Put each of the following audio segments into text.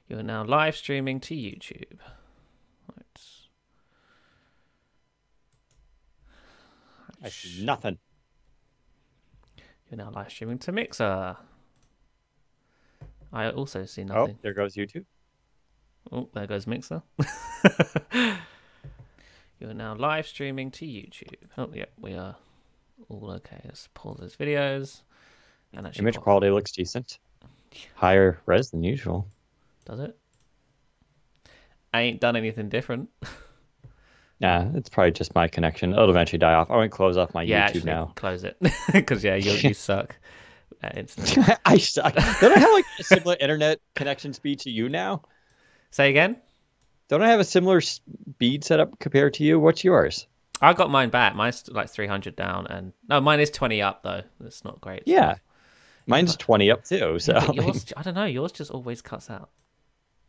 You're now live streaming to YouTube. Right. I see nothing. You're now live streaming to Mixer. I also see nothing. Oh, there goes YouTube. Oh, there goes Mixer. You're now live streaming to YouTube. Oh, yeah, we are all okay. Let's pause those videos. And actually image quality looks decent. Higher res than usual. Does it? I ain't done anything different. Nah, it's probably just my connection. It'll eventually die off. I want to close off my YouTube actually, now. Close it. Because, you suck. I suck. Don't I have like a similar internet connection speed to you now? Say again? Don't I have a similar speed setup compared to you? What's yours? I got mine back. Mine's like 300 down. And no, mine is 20 up, though. It's not great. Yeah. Mine's 20 up, too. So yours, I don't know. Yours just always cuts out.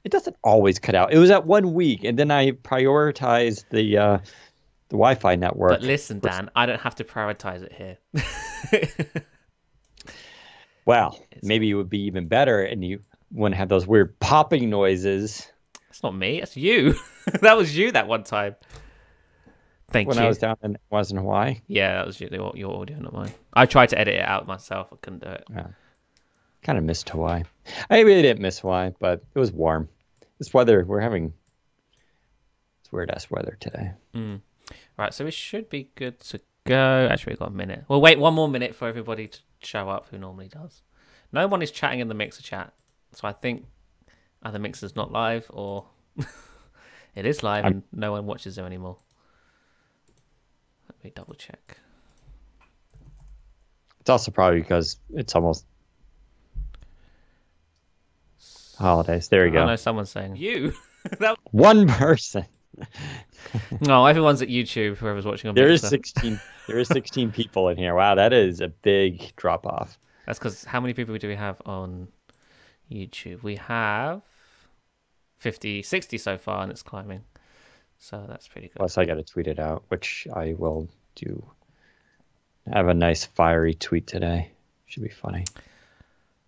It doesn't always cut out. It was at 1 week, and then I prioritized the Wi-Fi network. But listen, Dan, I don't have to prioritize it here. Well, maybe it would be even better, and you wouldn't have those weird popping noises. It's not me. It's you. That was you that one time. Thank you. When I was down in Hawaii? Yeah, that was your audio, not mine. I tried to edit it out myself. I couldn't do it. Yeah. Kind of missed Hawaii. I really didn't miss Hawaii, but it was warm. This weather, it's weird-ass weather today. Right, so we should be good to go. Actually, we've got a minute. We'll wait one more minute for everybody to show up who normally does. No one is chatting in the Mixer chat. So I think either Mixer's not live or it is live and no one watches them anymore. Let me double check. It's also probably because it's almost holidays. There you go. I know someone's saying you. One person. No, everyone's at YouTube. Whoever's watching on There Mixer. is 16. There is 16 people in here. Wow, that is a big drop off. That's because how many people do we have on YouTube? We have 50, 60 so far, and it's climbing. So that's pretty good. Plus, I got to tweet it out, which I will do. I have a nice fiery tweet today. Should be funny.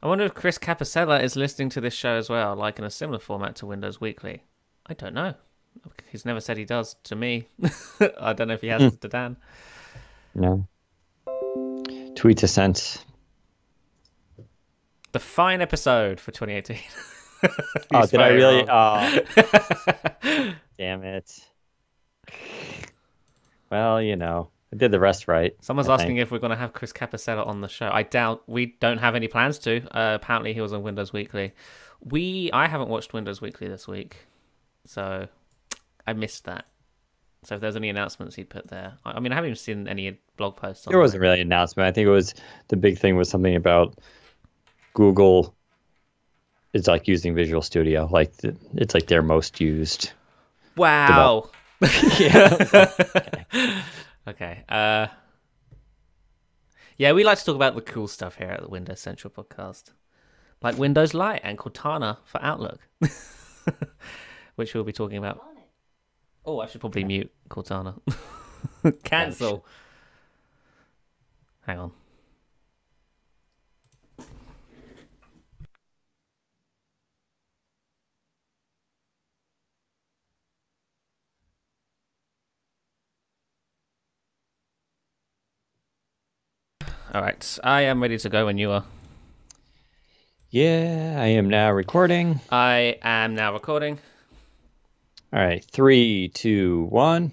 I wonder if Chris Capicella is listening to this show as well, like in a similar format to Windows Weekly. I don't know. He's never said he does to me. I don't know if he has to Dan. No. Tweet a sense. The fine episode for 2018. Oh, did I really? Oh. Damn it. Well, I did the rest right. Someone's asking if we're going to have Chris Capicella on the show. I doubt. We don't have any plans to. Apparently, he was on Windows Weekly. I haven't watched Windows Weekly this week, so I missed that. So if there's any announcements he'd put there. I mean, I haven't even seen any blog posts. There wasn't really an announcement. I think the big thing was something about Google is like using Visual Studio. Like it's like their most used. Wow. Yeah. Okay. Yeah, we like to talk about the cool stuff here at the Windows Central podcast. Like Windows Lite and Cortana for Outlook. Which we'll be talking about. Oh, I should probably mute Cortana. Cancel. Hang on. All right, I am ready to go when you are. Yeah, I am now recording. I am now recording. All right, 3, 2, 1.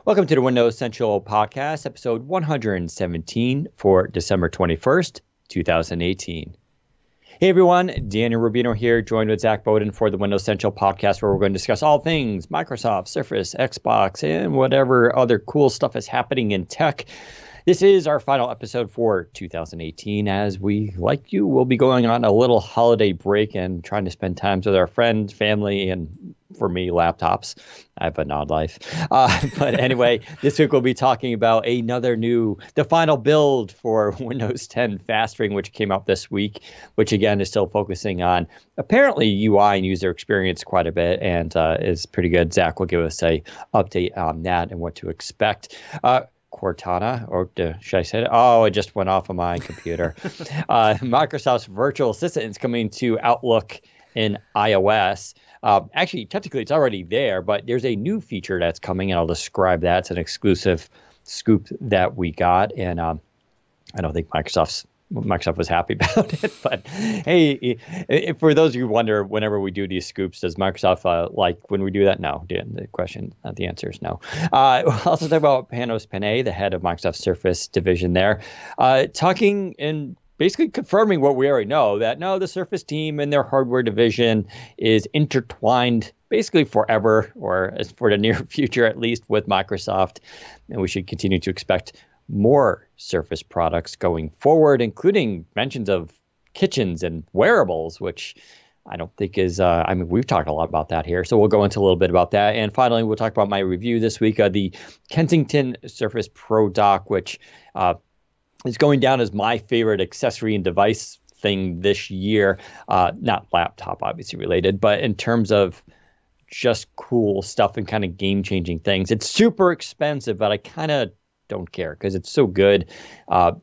Welcome to the Windows Central Podcast, episode 117 for December 21st, 2018. Hey everyone, Daniel Rubino here, joined with Zach Bowden for the Windows Central Podcast, where we're going to discuss all things Microsoft, Surface, Xbox, and whatever other cool stuff is happening in tech. This is our final episode for 2018, as we, like you, will be going on a little holiday break and trying to spend time with our friends, family, and for me, laptops. I have an odd life. But anyway, this week we'll be talking about the final build for Windows 10 Fast Ring, which came out this week, which again is still focusing on apparently UI and user experience quite a bit and is pretty good. Zach will give us a update on that and what to expect. Cortana, or should I say it? Oh, it just went off of my computer. Microsoft's virtual assistant is coming to Outlook in iOS. Actually, technically, it's already there, but there's a new feature that's coming, and I'll describe that. It's an exclusive scoop that we got, and I don't think Microsoft was happy about it. But hey, for those of you who wonder, whenever we do these scoops, does Microsoft like when we do that? No. The answer is no. We'll also talk about Panos Panay, the head of Microsoft's Surface division there, talking and basically confirming what we already know, that no, the Surface team and their hardware division is intertwined basically forever, or as for the near future at least, with Microsoft. And we should continue to expect more Surface products going forward, including mentions of kitchens and wearables, which I don't think is, we've talked a lot about that here. So we'll go into a little bit about that. And finally, we'll talk about my review this week of the Kensington Surface Pro Dock, which is going down as my favorite accessory and device thing this year. Not laptop, obviously related, but in terms of just cool stuff and kind of game-changing things. It's super expensive, but I kind of don't care because it's so good.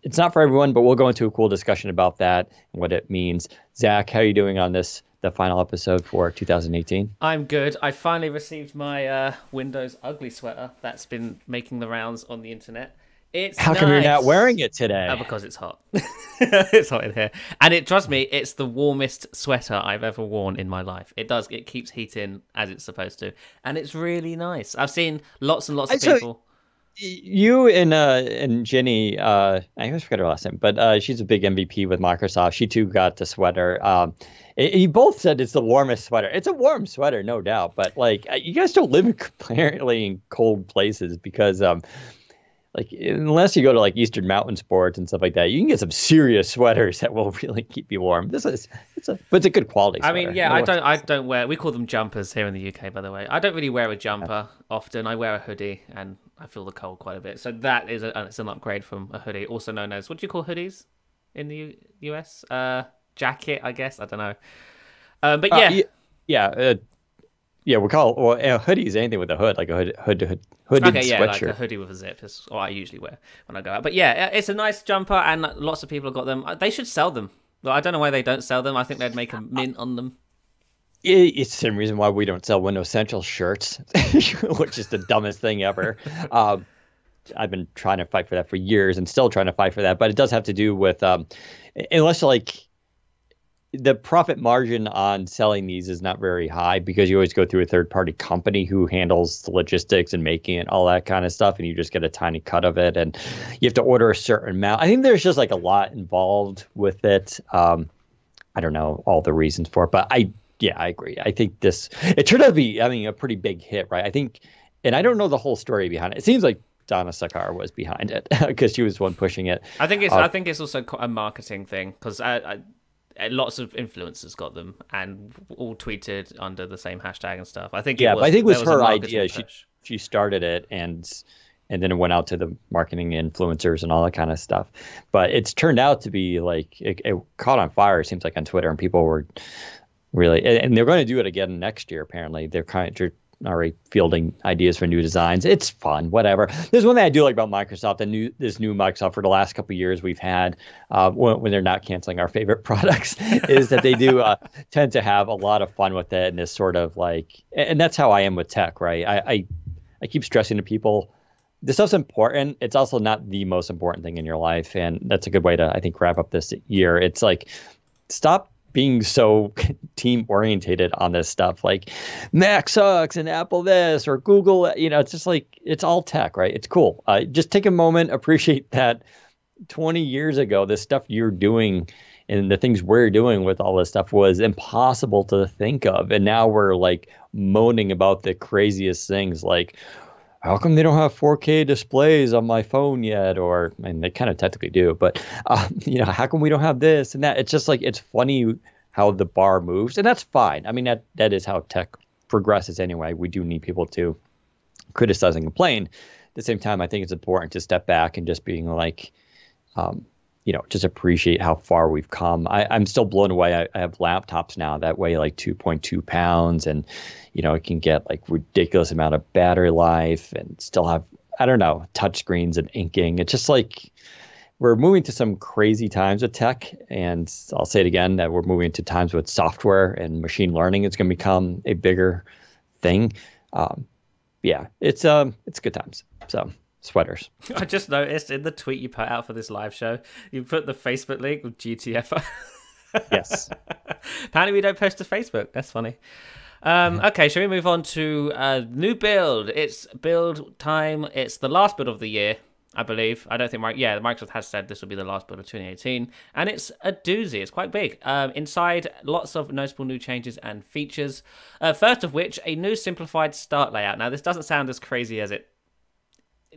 It's not for everyone, but we'll go into a cool discussion about that and what it means. Zach, how are you doing on this, the final episode for 2018? I'm good. I finally received my Windows ugly sweater that's been making the rounds on the internet. It's How come you're not wearing it today? Because it's hot. It's hot in here. And trust me, it's the warmest sweater I've ever worn in my life. It does. It keeps heat in as it's supposed to. And it's really nice. I've seen lots and lots of people. You and Jenny, I always forget her last name, but she's a big MVP with Microsoft. She too got the sweater. You both said it's the warmest sweater. It's a warm sweater, no doubt. But like, you guys don't live apparently in cold places because like unless you go to like Eastern Mountain Sports and stuff like that, you can get some serious sweaters that will really keep you warm. But it's a good quality sweater. I mean, yeah, I don't wear. We call them jumpers here in the UK, by the way. I don't really wear a jumper often. I wear a hoodie, and I feel the cold quite a bit. So that is it's an upgrade from a hoodie, also known as, what do you call hoodies in the US? Jacket, I guess. I don't know. But yeah. Yeah, we call a hoodie is anything with a hood, like a hooded sweatshirt. Like a hoodie with a zip is what I usually wear when I go out. But yeah, it's a nice jumper, and lots of people have got them. They should sell them. I don't know why they don't sell them. I think they'd make a mint on them. It's the same reason why we don't sell Windows Central shirts, which is the dumbest thing ever. I've been trying to fight for that for years and still trying to fight for that. But it does have to do with, unless like the profit margin on selling these is not very high because you always go through a third-party company who handles the logistics and making it, all that kind of stuff, and you just get a tiny cut of it, and you have to order a certain amount. I think there's just like a lot involved with it. I don't know all the reasons for it, but I agree. I think it turned out to be, a pretty big hit, right? I think, and I don't know the whole story behind it. It seems like Donna Sakar was behind it because she was the one pushing it. I think it's also a marketing thing because lots of influencers got them and all tweeted under the same hashtag and stuff. I think it was her idea. She started it and then it went out to the marketing influencers and all that kind of stuff. But it's turned out to be like it caught on fire. It seems like on Twitter, and people were really, and they're going to do it again next year. Apparently, they're already fielding ideas for new designs. It's fun, whatever. There's one thing I do like about Microsoft, this new Microsoft for the last couple of years we've had when they're not canceling our favorite products, is that they do tend to have a lot of fun with it, and this sort of like, and that's how I am with tech, right? I keep stressing to people, this stuff's important. It's also not the most important thing in your life, and that's a good way to, I think, wrap up this year. It's like, stop being so team orientated on this stuff, like Mac sucks and Apple this or Google, it's just like, it's all tech, right? It's cool. Just take a moment, appreciate that 20 years ago, the stuff you're doing and the things we're doing with all this stuff was impossible to think of. And now we're like moaning about the craziest things, like, how come they don't have 4K displays on my phone yet? And they kind of technically do, but how come we don't have this and that? It's just like, it's funny how the bar moves, and that's fine. I mean, that is how tech progresses anyway. We do need people to criticize and complain. At the same time, I think it's important to step back and just being like, just appreciate how far we've come. I'm still blown away. I have laptops now that weigh like 2.2 pounds, and it can get like ridiculous amount of battery life and still have I don't know, touchscreens and inking. It's just like we're moving to some crazy times with tech. And I'll say it again that we're moving to times with software and machine learning is going to become a bigger thing. Yeah, it's good times. So sweaters. I just noticed in the tweet you put out for this live show, you put the Facebook link with GTFO. Yes. Apparently we don't post to Facebook. That's funny. Okay, shall we move on to new build? It's build time. It's the last build of the year, I believe. I don't think Microsoft has said this will be the last build of 2018, and it's a doozy. It's quite big. Inside, lots of noticeable new changes and features. First of which, a new simplified start layout. Now, this doesn't sound as crazy as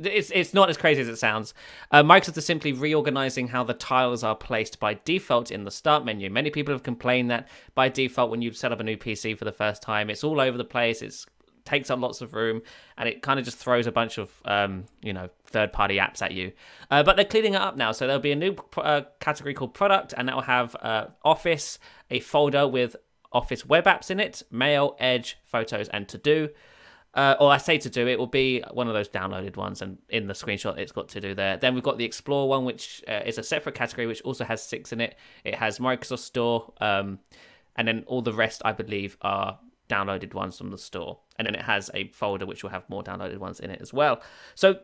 it's not as crazy as it sounds. Microsoft is simply reorganizing how the tiles are placed by default in the start menu. Many people have complained that by default, when you set up a new PC for the first time, it's all over the place. It takes up lots of room, and it kind of just throws a bunch of third-party apps at you. But they're cleaning it up now, so there'll be a new category called Product, and that will have Office, a folder with Office web apps in it, Mail, Edge, Photos, and To Do. Or I say To Do, it will be one of those downloaded ones, and in the screenshot it's got To Do there. Then we've got the Explore one, which is a separate category, which also has 6 in it. It has Microsoft Store, and then all the rest, I believe, are downloaded ones from the store. And then it has a folder which will have more downloaded ones in it as well. So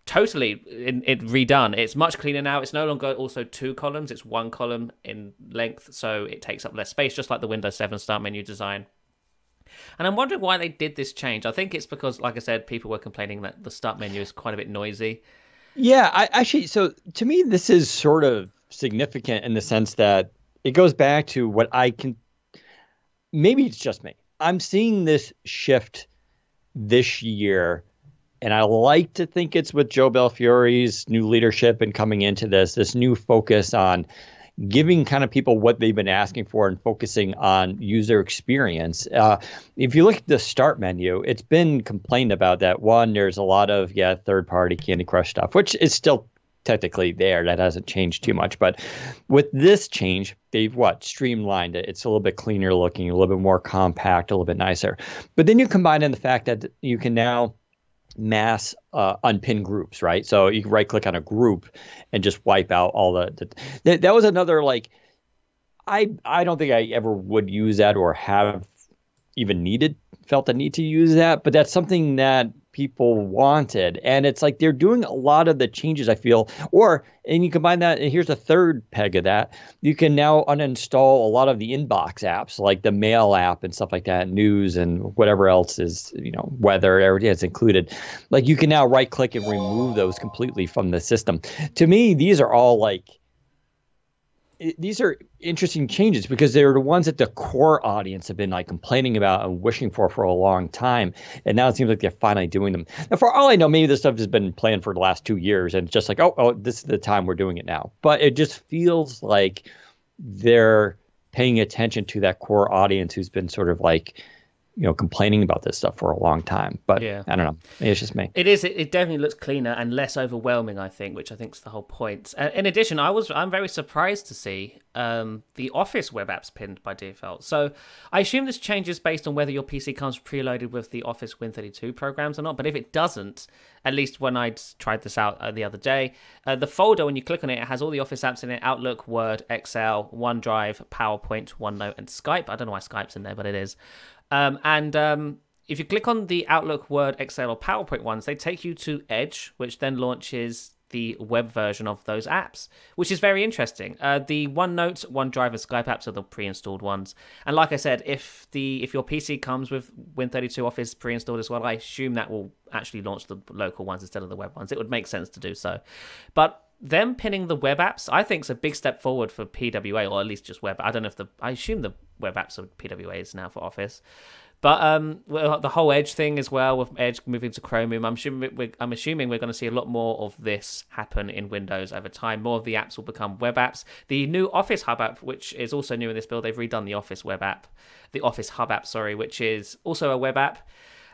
totally it redone. It's much cleaner now. It's no longer also 2 columns. It's 1 column in length, so it takes up less space, just like the Windows 7 start menu design. And I'm wondering why they did this change. I think it's because, like I said, people were complaining that the start menu is quite a bit noisy. Yeah, so to me, this is sort of significant in the sense that it goes back to what maybe it's just me. I'm seeing this shift this year, and I like to think it's with Joe Belfiore's new leadership and coming into this new focus on giving kind of people what they've been asking for and focusing on user experience. If you look at the start menu, it's been complained about that one, there's a lot of, third-party Candy Crush stuff, which is still technically there. That hasn't changed too much. But with this change, they've streamlined it. It's a little bit cleaner looking, a little bit more compact, a little bit nicer. But then you combine in the fact that you can now mass unpin groups, right? So you can right click on a group and just wipe out all that was another, like, I don't think I ever would use that or have even felt the need to use that, but that's something that people wanted. And it's like they're doing a lot of the changes, I feel, and you combine that, and here's a third peg of that. You can now uninstall a lot of the inbox apps, like the mail app and stuff like that, news and whatever else is, weather, everything that's included. Like, you can now right click and remove those completely from the system. To me, these are all these are interesting changes because they're the ones that the core audience have been complaining about and wishing for a long time. And now it seems like they're finally doing them. Now, for all I know, maybe this stuff has been planned for the last 2 years and it's just like, oh, this is the time we're doing it now. But it just feels like they're paying attention to that core audience who's been sort of complaining about this stuff for a long time. But yeah. I don't know. Maybe it's just me. It is. It definitely looks cleaner and less overwhelming, I think, which I think is the whole point. In addition, I'm very surprised to see the Office web apps pinned by default. So I assume this changes based on whether your PC comes preloaded with the Office Win32 programs or not. But if it doesn't, at least when I tried this out the other day, the folder, when you click on it, it has all the Office apps in it: Outlook, Word, Excel, OneDrive, PowerPoint, OneNote, and Skype. I don't know why Skype's in there, but it is. If you click on the Outlook, Word, Excel, or PowerPoint ones, they take you to Edge, which then launches the web version of those apps, which is very interesting. The OneNote, OneDrive, and Skype apps are the pre-installed ones. And like I said, if your PC comes with Win32 Office pre-installed as well, I assume that will actually launch the local ones instead of the web ones. It would make sense to do so. But them pinning the web apps, I think, is a big step forward for PWA, or at least just web. I don't know if I assume the web apps are PWAs now for Office. But the whole Edge thing as well, with Edge moving to Chromium, I'm assuming we're going to see a lot more of this happen in Windows over time. More of the apps will become web apps. The new Office Hub app, which is also new in this build, they've redone the Office web app, the Office Hub app, which is also a web app,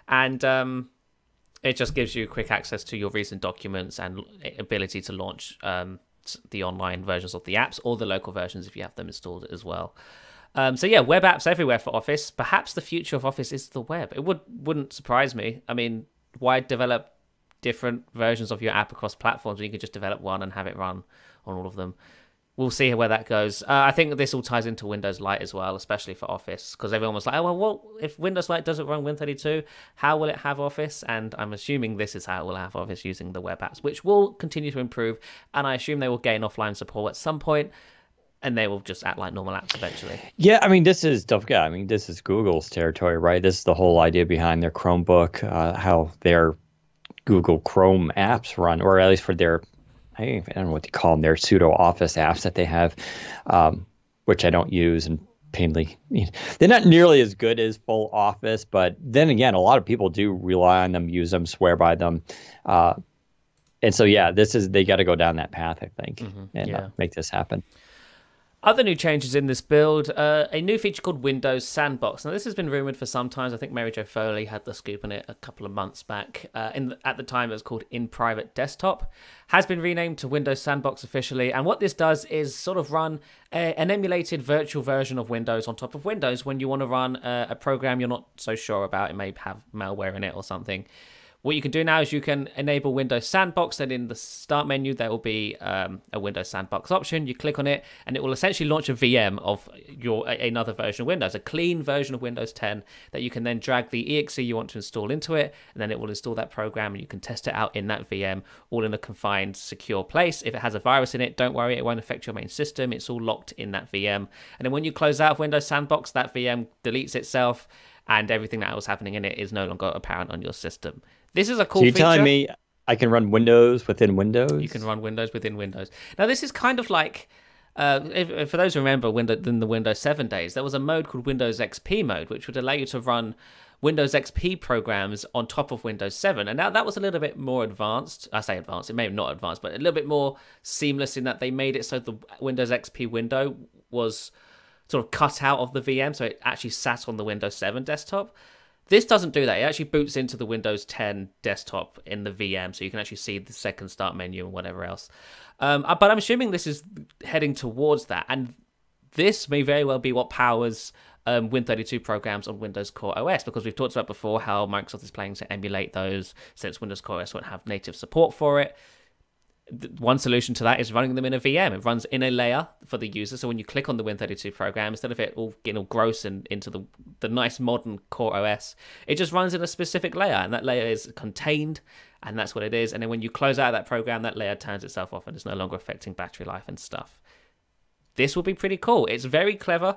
and it just gives you quick access to your recent documents and ability to launch the online versions of the apps or the local versions if you have them installed as well. So yeah, web apps everywhere for Office. Perhaps the future of Office is the web. It wouldn't surprise me. I mean, why develop different versions of your app across platforms, or you could just develop one and have it run on all of them. We'll see where that goes. I think this all ties into Windows Lite as well, especially for Office, because everyone was like, oh, well, what if Windows Lite doesn't run Win32? How will it have Office? And I'm assuming this is how it will have Office using the web apps, which will continue to improve. And I assume they will gain offline support at some point, and they will just act like normal apps eventually. Yeah, I mean, this is Google's territory, right? This is the whole idea behind their Chromebook, how their Google Chrome apps run, or at least for their, I don't know what they call them, their pseudo Office apps that they have, which I don't use, and painfully, they're not nearly as good as full Office, but then again, a lot of people do rely on them, use them, swear by them. And so, yeah, they got to go down that path, I think, and make this happen. Other new changes in this build, a new feature called Windows Sandbox. Now, this has been rumored for some time. I think Mary Jo Foley had the scoop on it a couple of months back. At the time, it was called In Private Desktop. Has been renamed to Windows Sandbox officially. And what this does is sort of run an emulated virtual version of Windows on top of Windows when you want to run a program you're not so sure about. It may have malware in it or something. What you can do now is you can enable Windows Sandbox, and in the start menu there will be a Windows Sandbox option. You click on it and it will essentially launch a VM of another version of Windows, a clean version of Windows 10 that you can then drag the exe you want to install into it, and then it will install that program and you can test it out in that VM, all in a confined, secure place. If it has a virus in it, don't worry, it won't affect your main system. It's all locked in that VM. And then when you close out of Windows Sandbox, that VM deletes itself and everything that was happening in it is no longer apparent on your system. This is a cool feature. So you're telling me I can run Windows within Windows? You can run Windows within Windows. Now, this is kind of like, for those who remember in the Windows 7 days, there was a mode called Windows XP mode, which would allow you to run Windows XP programs on top of Windows 7. And now that was a little bit more advanced. I say advanced, it may have not advanced, but a little bit more seamless in that they made it so the Windows XP window was sort of cut out of the VM, so it actually sat on the Windows 7 desktop. This doesn't do that. It actually boots into the Windows 10 desktop in the VM, so you can actually see the second start menu and whatever else. But I'm assuming this is heading towards that, and this may very well be what powers Win32 programs on Windows Core OS, because we've talked about before how Microsoft is planning to emulate those since Windows Core OS won't have native support for it. One solution to that is running them in a VM. It runs in a layer for the user, so when you click on the Win32 program, instead of it all getting all gross and into the nice modern Core OS, it just runs in a specific layer, and that layer is contained, and that's what it is. And then when you close out of that program, that layer turns itself off and it's no longer affecting battery life and stuff. This will be pretty cool. It's very clever.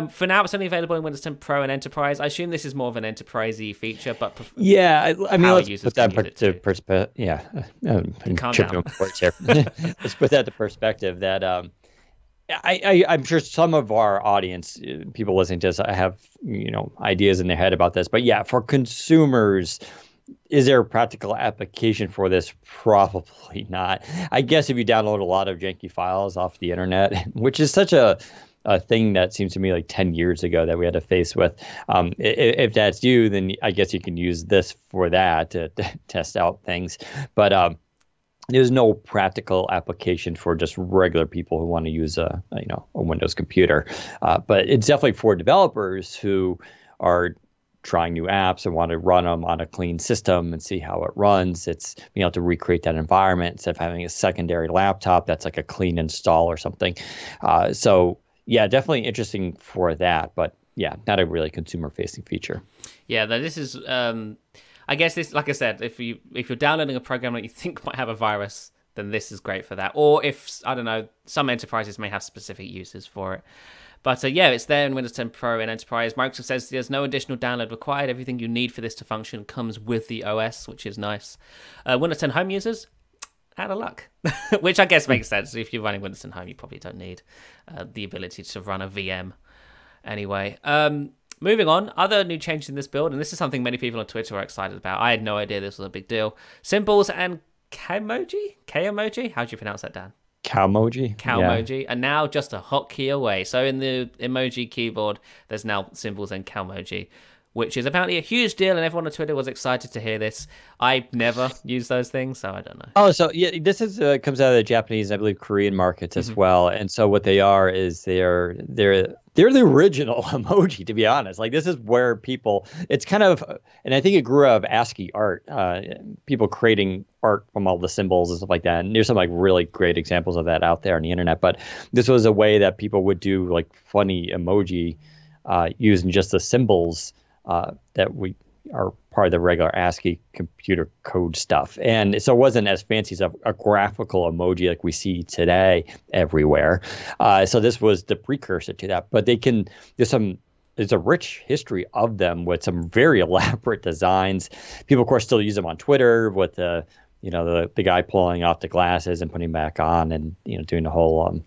For now, it's only available in Windows 10 Pro and Enterprise. I assume this is more of an enterprisey feature, but yeah, I mean, let's put that into perspective. Yeah, calm down. Let's put that to perspective. That I'm sure some of our audience, people listening to this, have ideas in their head about this. But yeah, for consumers, is there a practical application for this? Probably not. I guess if you download a lot of janky files off the internet, which is such a thing that seems to me like 10 years ago that we had to face with. If that's you, then I guess you can use this for that to test out things. But there's no practical application for just regular people who want to use a Windows computer. But it's definitely for developers who are trying new apps and want to run them on a clean system and see how it runs. It's being able to recreate that environment instead of having a secondary laptop that's like a clean install or something. So yeah, definitely interesting for that, but yeah, not a really consumer-facing feature. Yeah, this is, I guess this, like I said, if you're downloading a program that you think might have a virus, then this is great for that. Or if, I don't know, some enterprises may have specific uses for it. But yeah, it's there in Windows 10 Pro and Enterprise. Microsoft says there's no additional download required. Everything you need for this to function comes with the OS, which is nice. Windows 10 Home users, out of luck. Which I guess makes sense. If you're running Windows 10 Home, you probably don't need the ability to run a VM. Anyway, moving on, other new changes in this build, and this is something many people on Twitter are excited about. I had no idea this was a big deal. Symbols and K-emoji? How do you pronounce that, Dan? Calmoji are now just a hotkey away. So in the emoji keyboard, there's now symbols and Calmoji, which is apparently a huge deal, and everyone on Twitter was excited to hear this. I never use those things, so I don't know. Oh, so yeah, this is comes out of the Japanese, I believe, Korean markets as well. And so what they are is they're the original emoji, to be honest. Like this is where people, it's kind of, and I think it grew out of ASCII art, people creating art from all the symbols and stuff like that. And there's some like really great examples of that out there on the internet. But this was a way that people would do like funny emoji using just the symbols that we are part of the regular ASCII computer code stuff. And so it wasn't as fancy as a graphical emoji like we see today everywhere. So this was the precursor to that. But there's a rich history of them with some very elaborate designs. People, of course, still use them on Twitter with the guy pulling off the glasses and putting back on and, doing the whole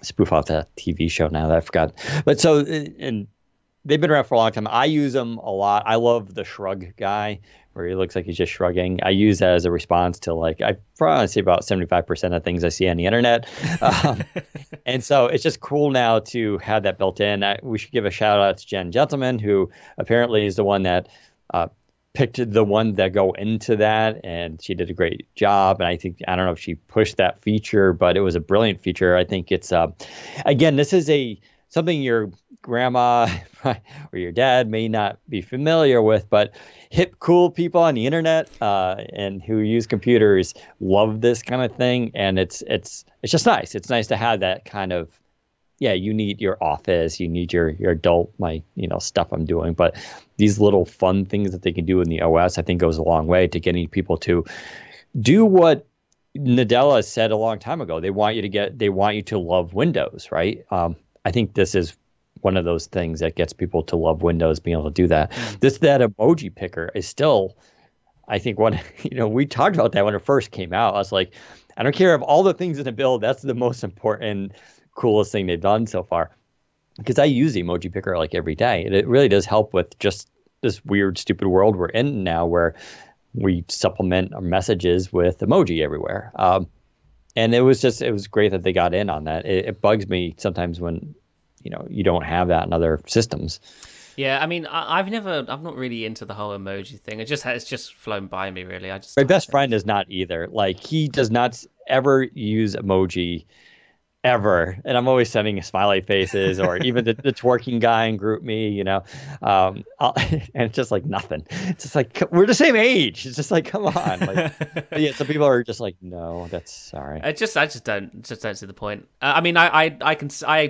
spoof off the TV show now that I forgot. But so, and they've been around for a long time. I use them a lot. I love the shrug guy where he looks like he's just shrugging. I use that as a response to I probably say about 75% of things I see on the internet. And so it's just cool now to have that built in. We should give a shout out to Jen Gentleman, who apparently is the one that picked the one that go into that. And she did a great job. And I don't know if she pushed that feature, but it was a brilliant feature. I think it's, again, this is something your grandma or your dad may not be familiar with, but hip, cool people on the internet and who use computers love this kind of thing. And it's just nice. It's nice to have that kind of, you need your office, you need your adult, stuff I'm doing. But these little fun things that they can do in the OS, I think goes a long way to getting people to do what Nadella said a long time ago. They want you to love Windows, right? I think this is one of those things that gets people to love Windows, being able to do that. That emoji picker is still, I think, we talked about that when it first came out. I was like, I don't care of all the things in the build, that's the most important, coolest thing they've done so far. Because I use the emoji picker like every day. And it really does help with just this weird, stupid world we're in now where we supplement our messages with emoji everywhere. And it was great that they got in on that. It bugs me sometimes when, you don't have that in other systems. Yeah, I mean, I'm not really into the whole emoji thing. It's just flown by me, really. My best friend is not either. Like, he does not ever use emoji ever. And I'm always sending smiley faces or even the twerking guy in GroupMe, and it's just like nothing. It's just like, we're the same age. It's just like, come on. Like, some people are just like, no, that's sorry. I just don't see the point. I mean, I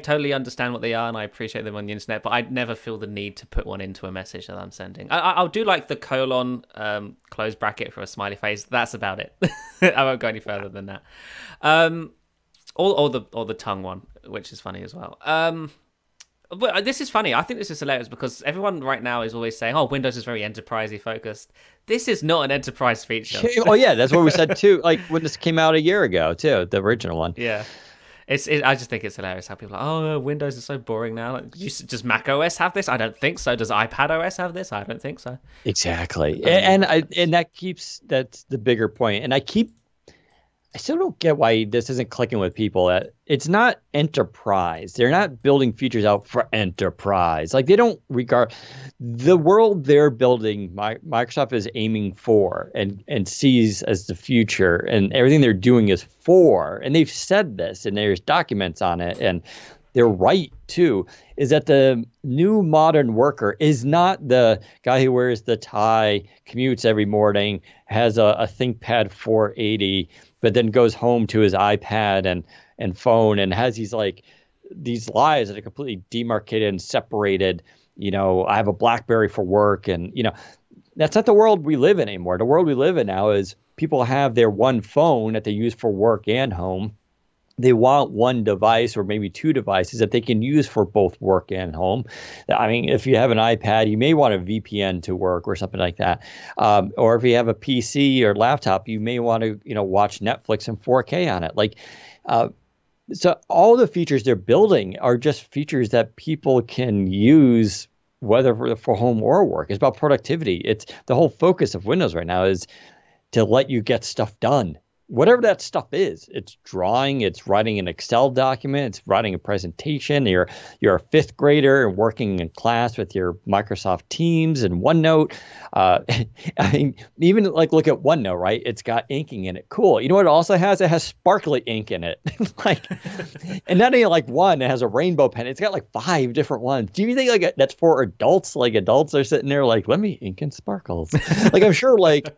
totally understand what they are and I appreciate them on the internet, but I never feel the need to put one into a message that I'm sending. I'll do like the colon close bracket for a smiley face. That's about it. I won't go any further than that. Or the tongue one, which is funny as well. But this is funny. I think this is hilarious because everyone right now is always saying, "Oh, Windows is very enterprisey focused." This is not an enterprise feature. Oh yeah, that's what we said too. Like when this came out a year ago too, the original one. Yeah, I just think it's hilarious how people are like, "Oh, Windows is so boring now." Like, does Mac OS have this? I don't think so. Does iPad OS have this? I don't think so. Exactly, and that's the bigger point. And I still don't get why this isn't clicking with people. It's not enterprise. They're not building features out for enterprise. Like they don't regard the world they're building. Microsoft is aiming for and sees as the future, and everything they're doing is for. And they've said this, and there's documents on it, and they're right too. Is that the new modern worker is not the guy who wears the tie, commutes every morning, has a ThinkPad 480. But then goes home to his iPad and phone and has these lives that are completely demarcated and separated. I have a BlackBerry for work, and that's not the world we live in anymore. The world we live in now is people have their one phone that they use for work and home. They want one device or maybe two devices that they can use for both work and home. I mean, if you have an iPad, you may want a VPN to work or something like that. Or if you have a PC or laptop, you may want to, watch Netflix in 4K on it. So all the features they're building are just features that people can use, whether for home or work. It's about productivity. It's the whole focus of Windows right now is to let you get stuff done. whatever that stuff is. It's drawing, it's writing an Excel document, it's writing a presentation. You're a fifth grader and working in class with your Microsoft Teams and OneNote. I mean, even like look at OneNote, right? It's got inking in it. Cool. You know what it also has? It has sparkly ink in it. Like, and not only like one, it has a rainbow pen. It's got like 5 different ones. Do you think like that's for adults? Like adults are sitting there like, let me ink in sparkles. Like I'm sure like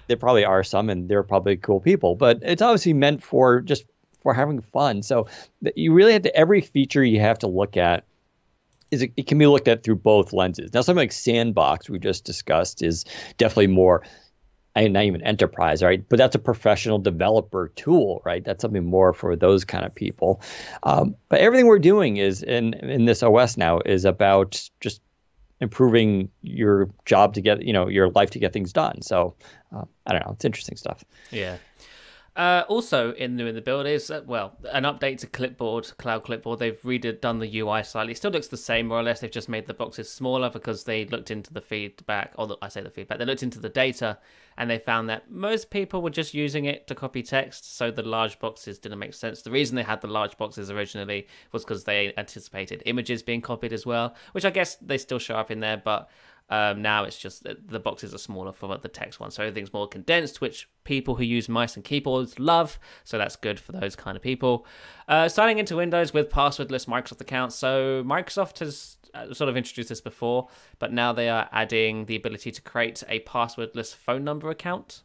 there probably are some and they're probably cool people, but it's obviously meant for just for having fun. So you really have to, every feature you have to look at is it can be looked at through both lenses. Now, something like Sandbox we just discussed is definitely more, not even enterprise, right? But that's a professional developer tool, right? That's something more for those kind of people. But everything we're doing is in this OS now is about just improving your job to get, your life to get things done. So I don't know. It's interesting stuff. Yeah. Also in the build is, an update to Cloud Clipboard. They've redone the UI slightly. It still looks the same, more or less. They've just made the boxes smaller because they looked into the feedback, they looked into the data, and they found that most people were just using it to copy text, so the large boxes didn't make sense. The reason they had the large boxes originally was because they anticipated images being copied as well, which I guess they still show up in there, but now it's just the boxes are smaller for the text one, so everything's more condensed, which people who use mice and keyboards love, so that's good for those kind of people. Signing into Windows with passwordless Microsoft accounts. So Microsoft has sort of introduced this before, but now they are adding the ability to create a passwordless phone number account,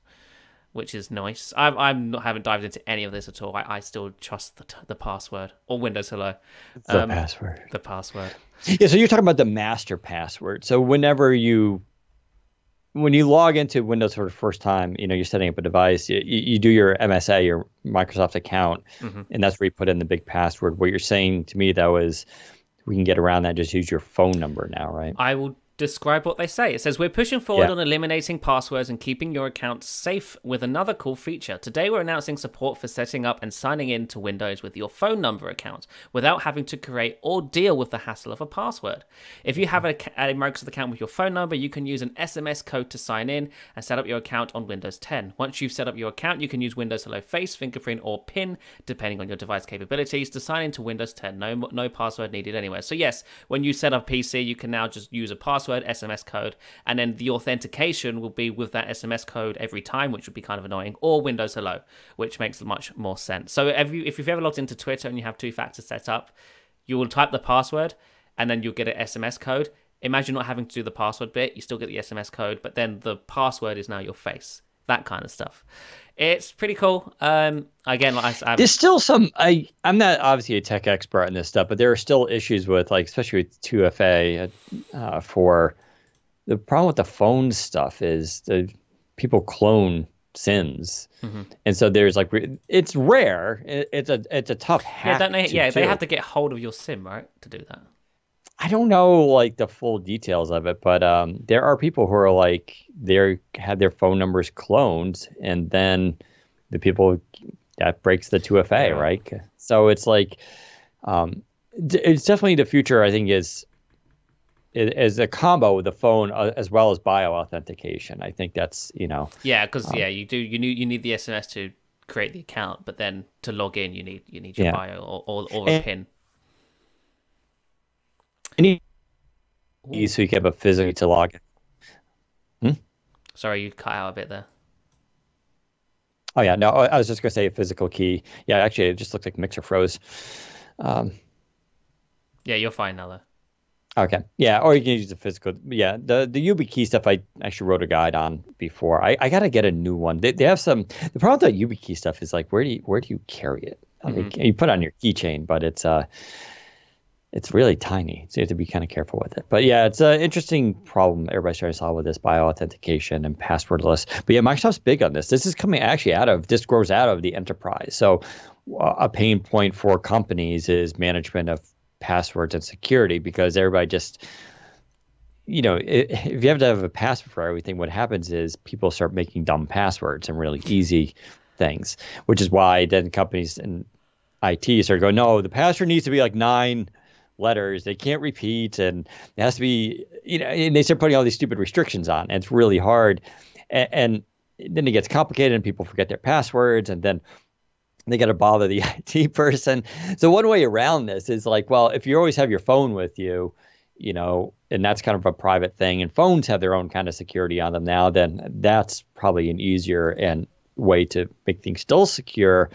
which is nice. I haven't dived into any of this at all. I still trust the password, or Windows Hello. The password. The password. Yeah, so you're talking about the master password. So when you log into Windows for the first time, you're setting up a device, you do your MSA, your Microsoft account, and that's where you put in the big password. What you're saying to me, though, is we can get around that, just use your phone number now, right? I will describe what they say. It says, we're pushing forward on eliminating passwords and keeping your account safe with another cool feature. Today we're announcing support for setting up and signing in to Windows with your phone number account without having to create or deal with the hassle of a password. If you have a Microsoft account with your phone number, you can use an SMS code to sign in and set up your account on Windows 10. Once you've set up your account, you can use Windows Hello Face, fingerprint, or PIN, depending on your device capabilities, to sign into Windows 10. No password needed anywhere. So yes, when you set up PC, you can now just use a password, SMS code, and then the authentication will be with that SMS code every time, which would be kind of annoying, or Windows Hello, which makes much more sense. So if you've ever logged into Twitter and you have 2-factor set up, you will type the password and then you'll get an SMS code. Imagine not having to do the password bit, you still get the SMS code, but then the password is now your face. That kind of stuff. It's pretty cool. Again, there's still some. I'm not obviously a tech expert in this stuff, but there are still issues with, like, especially with 2FA. For the problem with the phone stuff is the people clone SIMs, and so there's like it's rare. It's a tough hack. They have to get hold of your SIM, right, to do that. I don't know like the full details of it, but there are people who are like they had their phone numbers cloned, and then the people that breaks the 2FA, right? So it's like it's definitely the future. I think is a combo with the phone as well as bio authentication. I think that's because you need the SMS to create the account, but then to log in you need your bio or a PIN. So you can have a physical to log in. Sorry, you cut out a bit there. Oh yeah, no, I was just gonna say a physical key. Yeah, actually, it just looked like Mixer froze. Yeah, you're fine now though. Okay, yeah, or you can use the physical. Yeah, the YubiKey stuff I actually wrote a guide on before. I gotta get a new one. They have some. The problem with the YubiKey stuff is like where do you carry it? You put it on your keychain, but it's really tiny, so you have to be kind of careful with it. But yeah, it's an interesting problem everybody's trying to solve with this bio authentication and passwordless. But yeah, Microsoft's big on this. This is coming actually this grows out of the enterprise. So a pain point for companies is management of passwords and security, because everybody just, if you have to have a password for everything, what happens is people start making dumb passwords and really easy things, which is why then companies in IT start going, no, the password needs to be like 9 letters, they can't repeat, and it has to be, and they start putting all these stupid restrictions on, and it's really hard. And then it gets complicated and people forget their passwords, and then they got to bother the IT person. So one way around this is like, well, if you always have your phone with you, and that's kind of a private thing, and phones have their own kind of security on them now, then that's probably an easier and way to make things still secure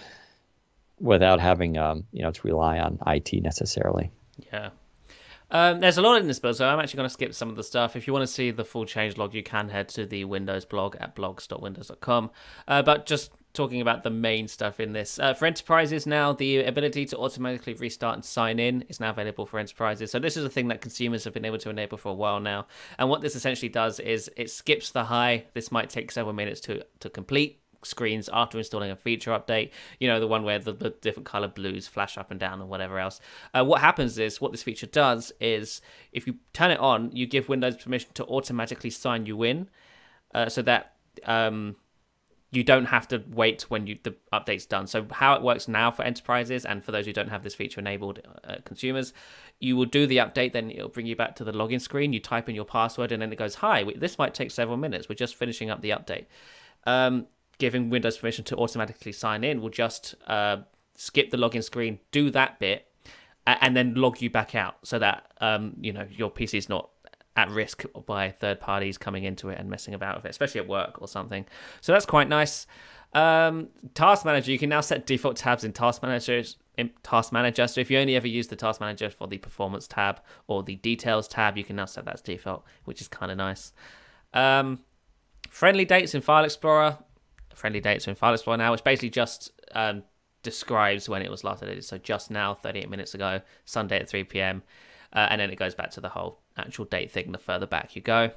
without having, to rely on IT necessarily. Yeah. There's a lot in this build, so I'm actually going to skip some of the stuff. If you want to see the full changelog, you can head to the Windows blog at blogs.windows.com. But just talking about the main stuff in this. For enterprises now, the ability to automatically restart and sign in is now available for enterprises. So this is a thing that consumers have been able to enable for a while now. And what this essentially does is it skips the high. This might take several minutes to complete screens after installing a feature update, the one where the different color blues flash up and down and whatever else. What happens is, what this feature does is, if you turn it on, you give Windows permission to automatically sign you in, so that you don't have to wait when the update's done. So how it works now for enterprises, and for those who don't have this feature enabled, consumers, you will do the update, then it'll bring you back to the login screen, you type in your password, and then it goes, hi, this might take several minutes, we're just finishing up the update. Giving Windows permission to automatically sign in will just skip the login screen, do that bit, and then log you back out, so that your PC is not at risk by third parties coming into it and messing about with it, especially at work or something. So that's quite nice. Task Manager, you can now set default tabs in Task Manager. So if you only ever use the Task Manager for the Performance tab or the Details tab, you can now set that as default, which is kind of nice. Friendly dates in File Explorer. Friendly dates in File Explorer now, which basically just describes when it was last updated. So just now, 38 minutes ago, Sunday at 3 p.m. And then it goes back to the whole actual date thing the further back you go.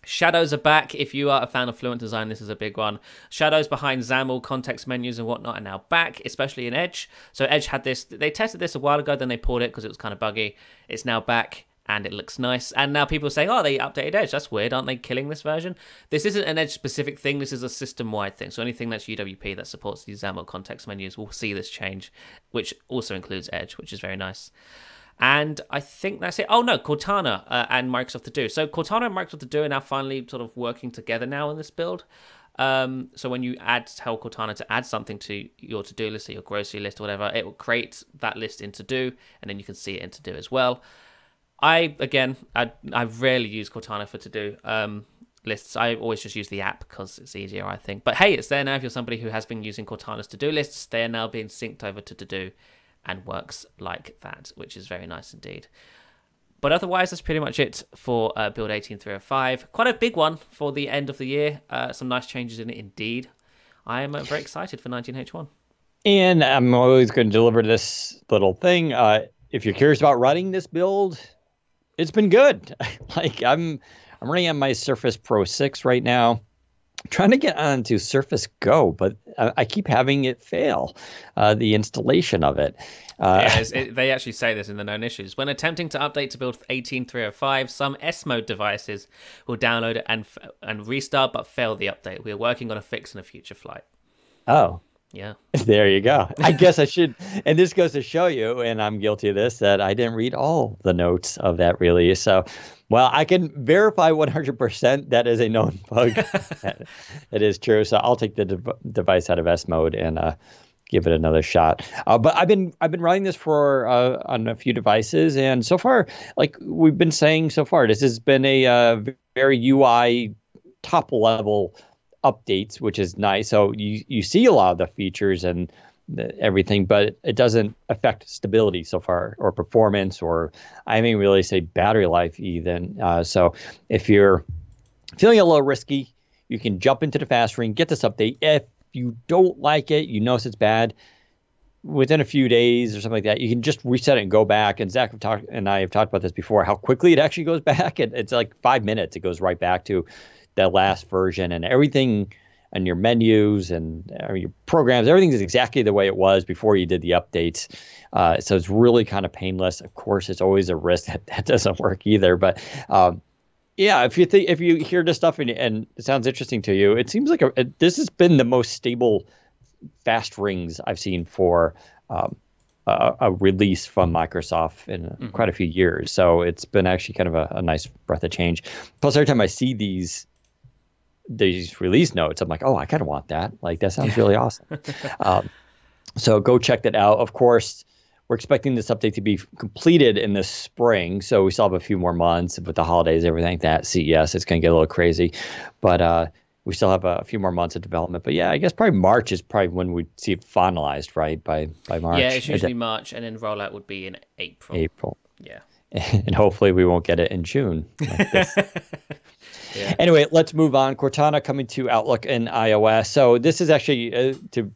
Shadows are back. If you are a fan of Fluent Design, this is a big one. Shadows behind XAML, context menus and whatnot are now back, especially in Edge. So Edge had this, they tested this a while ago, then they pulled it because it was kind of buggy. It's now back, and it looks nice. And now people are saying, oh, they updated Edge. That's weird. Aren't they killing this version? This isn't an Edge-specific thing. This is a system-wide thing. So anything that's UWP that supports these XAML context menus will see this change, which also includes Edge, which is very nice. And I think that's it. Oh, no, Cortana and Microsoft To Do. So Cortana and Microsoft To Do are now finally sort of working together now in this build. So when you tell Cortana to add something to your to-do list or your grocery list or whatever, it will create that list in To Do, and then you can see it in To Do as well. I rarely use Cortana for to-do lists. I always just use the app because it's easier, I think. But hey, it's there now if you're somebody who has been using Cortana's to-do lists. They are now being synced over to To-Do and works like that, which is very nice indeed. But otherwise, that's pretty much it for Build 18305. Quite a big one for the end of the year. Some nice changes in it indeed. I am very excited for 19H1. And I'm always going to deliver this little thing. If you're curious about running this build, it's been good. I'm running on my Surface Pro 6 right now. I'm trying to get onto Surface Go, but I keep having it fail, the installation of it. They actually say this in the known issues. When attempting to update to build 18305, some S-mode devices will download it and restart, but fail the update. We are working on a fix in a future flight. Oh. Yeah. There you go. I guess I should. And this goes to show you, and I'm guilty of this, that I didn't read all the notes of that release. So, well, I can verify 100% that is a known bug. It is true. So I'll take the device out of S mode and give it another shot. But I've been running this for on a few devices, and so far, like we've been saying so far, this has been a very UI top level updates, which is nice. So you see a lot of the features and everything, but it doesn't affect stability so far, or performance, or I mean really say battery life even. So if you're feeling a little risky, you can jump into the fast ring, get this update. If you don't like it, you notice it's bad, within a few days or something like that, you can just reset it and go back. And Zach and I have talked about this before, how quickly it actually goes back. It's like 5 minutes. It goes right back to that last version, and everything and your menus and your programs, everything is exactly the way it was before you did the updates. So it's really kind of painless. Of course, it's always a risk that doesn't work either. But yeah, if you hear this stuff and it sounds interesting to you, it seems like this has been the most stable fast rings I've seen for a release from Microsoft in quite a few years. So it's been actually kind of a nice breath of change. Plus, every time I see these these release notes. I'm like, oh, I kind of want that. Like, that sounds really awesome. So go check that out. Of course, we're expecting this update to be completed in the spring. So we still have a few more months with the holidays, everything like that. CES, it's going to get a little crazy. But we still have a few more months of development. But yeah, I guess probably March is probably when we see it finalized, right? By March. Yeah, it's usually March, and then rollout would be in April. April. Yeah. And hopefully we won't get it in June. Like this. Yeah. Anyway, let's move on. Cortana coming to Outlook and iOS. So this is actually to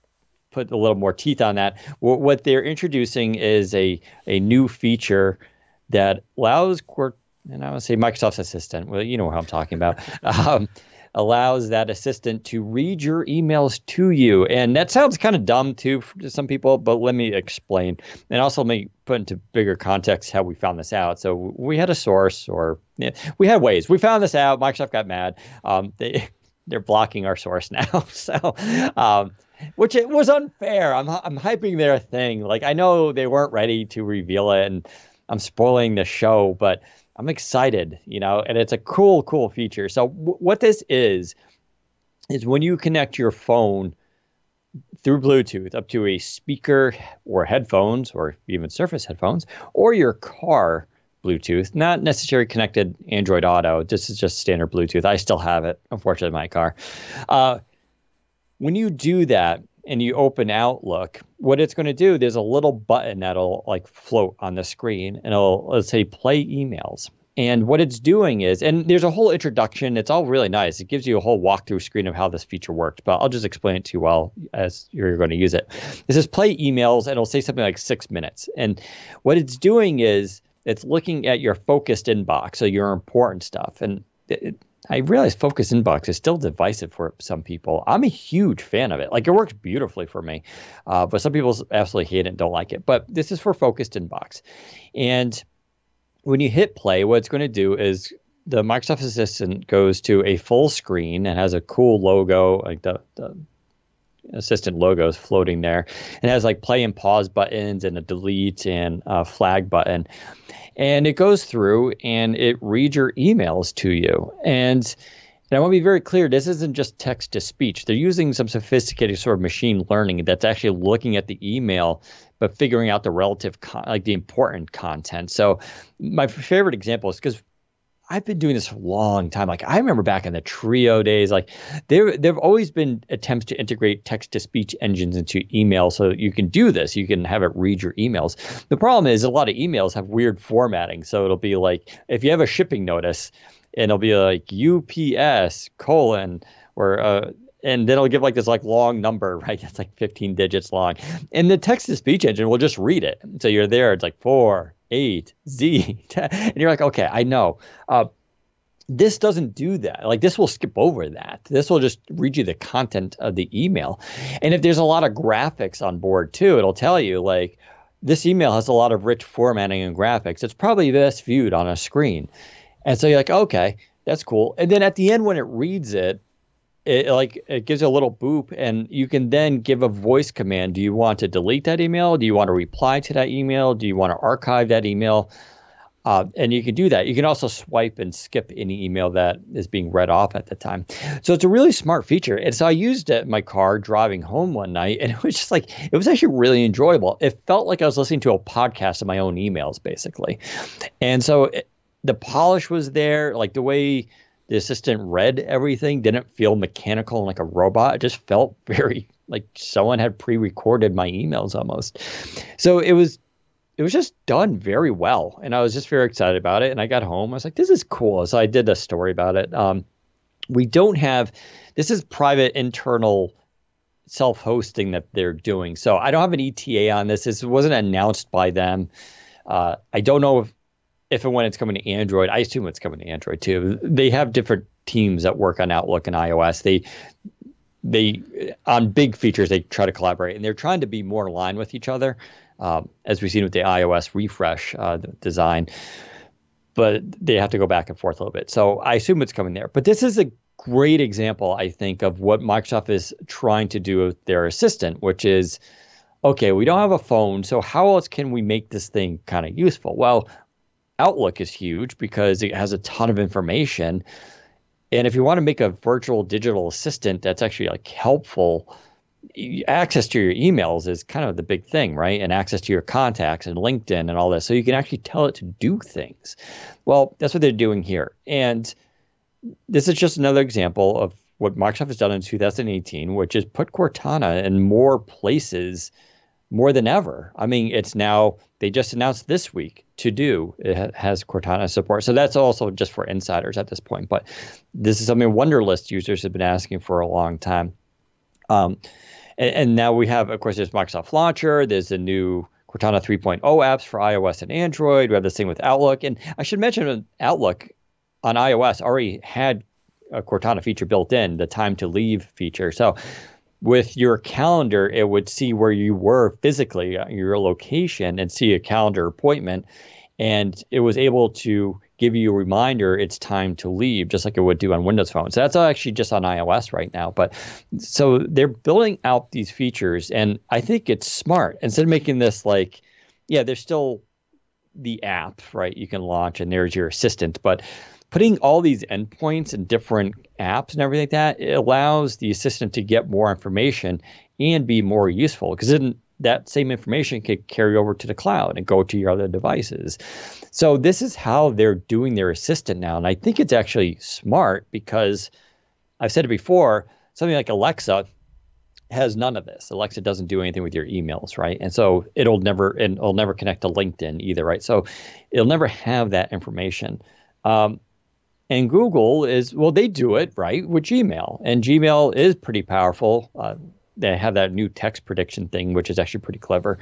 put a little more teeth on that. What they're introducing is a new feature that allows and I would say Microsoft's Assistant. Well, you know what I'm talking about. Allows that assistant to read your emails to you. And that sounds kind of dumb to some people, but let me explain. And also let me put into bigger context how we found this out. So we had a source, or we had ways. We found this out. Microsoft got mad. They're blocking our source now. So, which it was unfair. I'm hyping their thing. Like, I know they weren't ready to reveal it, and I'm spoiling the show, but I'm excited, and it's a cool feature. So what this is when you connect your phone through Bluetooth up to a speaker or headphones, or even Surface headphones, or your car Bluetooth, not necessarily connected Android Auto. This is just standard Bluetooth. I still have it, unfortunately, in my car. When you do that and you open Outlook, what it's going to do, there's a little button that'll like float on the screen, and let's say play emails. And what it's doing is, and there's a whole introduction. It's all really nice. It gives you a whole walkthrough screen of how this feature works, but I'll just explain it to you while as you're going to use it. It says play emails, and it'll say something like 6 minutes. And what it's doing is it's looking at your focused inbox, so your important stuff. And I realize focused inbox is still divisive for some people. I'm a huge fan of it. Like, it works beautifully for me, but some people absolutely hate it and don't like it. But this is for focused inbox. And when you hit play, what it's going to do is the Microsoft Assistant goes to a full screen and has a cool logo, like the Assistant logo is floating there. It has like play and pause buttons and a delete and a flag button. And it goes through and it reads your emails to you. And I want to be very clear, this isn't just text to speech. They're using some sophisticated sort of machine learning that's actually looking at the email, but figuring out the relative, like the important content. So my favorite example is because I've been doing this for a long time. Like, I remember back in the Trio days, like there've always been attempts to integrate text-to-speech engines into email so that you can do this. You can have it read your emails. The problem is a lot of emails have weird formatting. So it'll be like, if you have a shipping notice, and it'll be like UPS : or and then it'll give like this like long number, right? It's like 15 digits long. And the text-to-speech engine will just read it. So you're there, it's like 4, 8, Z. And you're like, okay, I know. This doesn't do that. Like, this will skip over that. This will just read you the content of the email. And if there's a lot of graphics on board too, it'll tell you like, this email has a lot of rich formatting and graphics. It's probably best viewed on a screen. And so you're like, okay, that's cool. And then at the end, when it reads it, it gives you a little boop, and you can then give a voice command. Do you want to delete that email? Do you want to reply to that email? Do you want to archive that email? And you can do that. You can also swipe and skip any email that is being read off at the time. So it's a really smart feature. And so I used it in my car driving home one night, and it was just like, it was actually really enjoyable. It felt like I was listening to a podcast of my own emails, basically. And so the polish was there, like the way the assistant read everything didn't feel mechanical and like a robot. It just felt very like someone had pre-recorded my emails almost. So it was just done very well. And I was just very excited about it. And I got home, I was like, this is cool. So I did a story about it. We don't have, this is private internal self-hosting that they're doing. So I don't have an ETA on this. This wasn't announced by them. I don't know if and when it's coming to Android. I assume it's coming to Android too. They have different teams that work on Outlook and iOS. They on big features, they try to collaborate, and they're trying to be more aligned with each other, as we've seen with the iOS refresh design. But they have to go back and forth a little bit. So I assume it's coming there. But this is a great example, I think, of what Microsoft is trying to do with their assistant, which is, okay, we don't have a phone, so how else can we make this thing kind of useful? Well, Outlook is huge because it has a ton of information. And if you want to make a virtual digital assistant that's actually like helpful, access to your emails is kind of the big thing, right? And access to your contacts and LinkedIn and all this. So you can actually tell it to do things. Well, that's what they're doing here. And this is just another example of what Microsoft has done in 2018, which is put Cortana in more places more than ever. I mean, it's now, they just announced this week To Do it has Cortana support. So that's also just for insiders at this point. But this is something Wunderlist users have been asking for a long time. And now we have, of course, there's Microsoft Launcher. There's the new Cortana 3.0 apps for iOS and Android. We have this thing with Outlook. And I should mention Outlook on iOS already had a Cortana feature built in, the time to leave feature. So with your calendar, it would see where you were physically, your location, and see a calendar appointment. And it was able to give you a reminder it's time to leave, just like it would do on Windows Phone. So that's actually just on iOS right now. But so they're building out these features, and I think it's smart. Instead of making this like, yeah, there's still the app, right? You can launch, and there's your assistant. But putting all these endpoints and different apps and everything like that, it allows the assistant to get more information and be more useful, because then that same information could carry over to the cloud and go to your other devices. So this is how they're doing their assistant now. And I think it's actually smart, because I've said it before, something like Alexa has none of this. Alexa doesn't do anything with your emails, right? And so it'll never connect to LinkedIn either, right? So it'll never have that information. And Google is, well, they do it, right, with Gmail. And Gmail is pretty powerful. They have that new text prediction thing, which is actually pretty clever.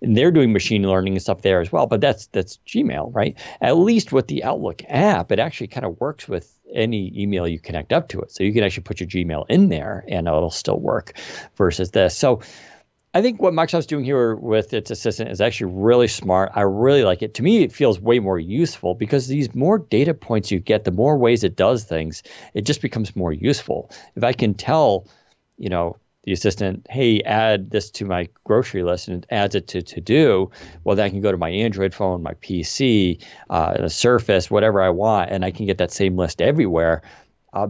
And they're doing machine learning and stuff there as well. But that's Gmail, right? At least with the Outlook app, it actually kind of works with any email you connect up to it. So you can actually put your Gmail in there and it'll still work versus this. So I think what Microsoft's doing here with its assistant is actually really smart. I really like it. To me, it feels way more useful, because these more data points you get, the more ways it does things, it just becomes more useful. If I can tell, the assistant, hey, add this to my grocery list, and it adds it to do, well, then I can go to my Android phone, my PC, a Surface, whatever I want, and I can get that same list everywhere.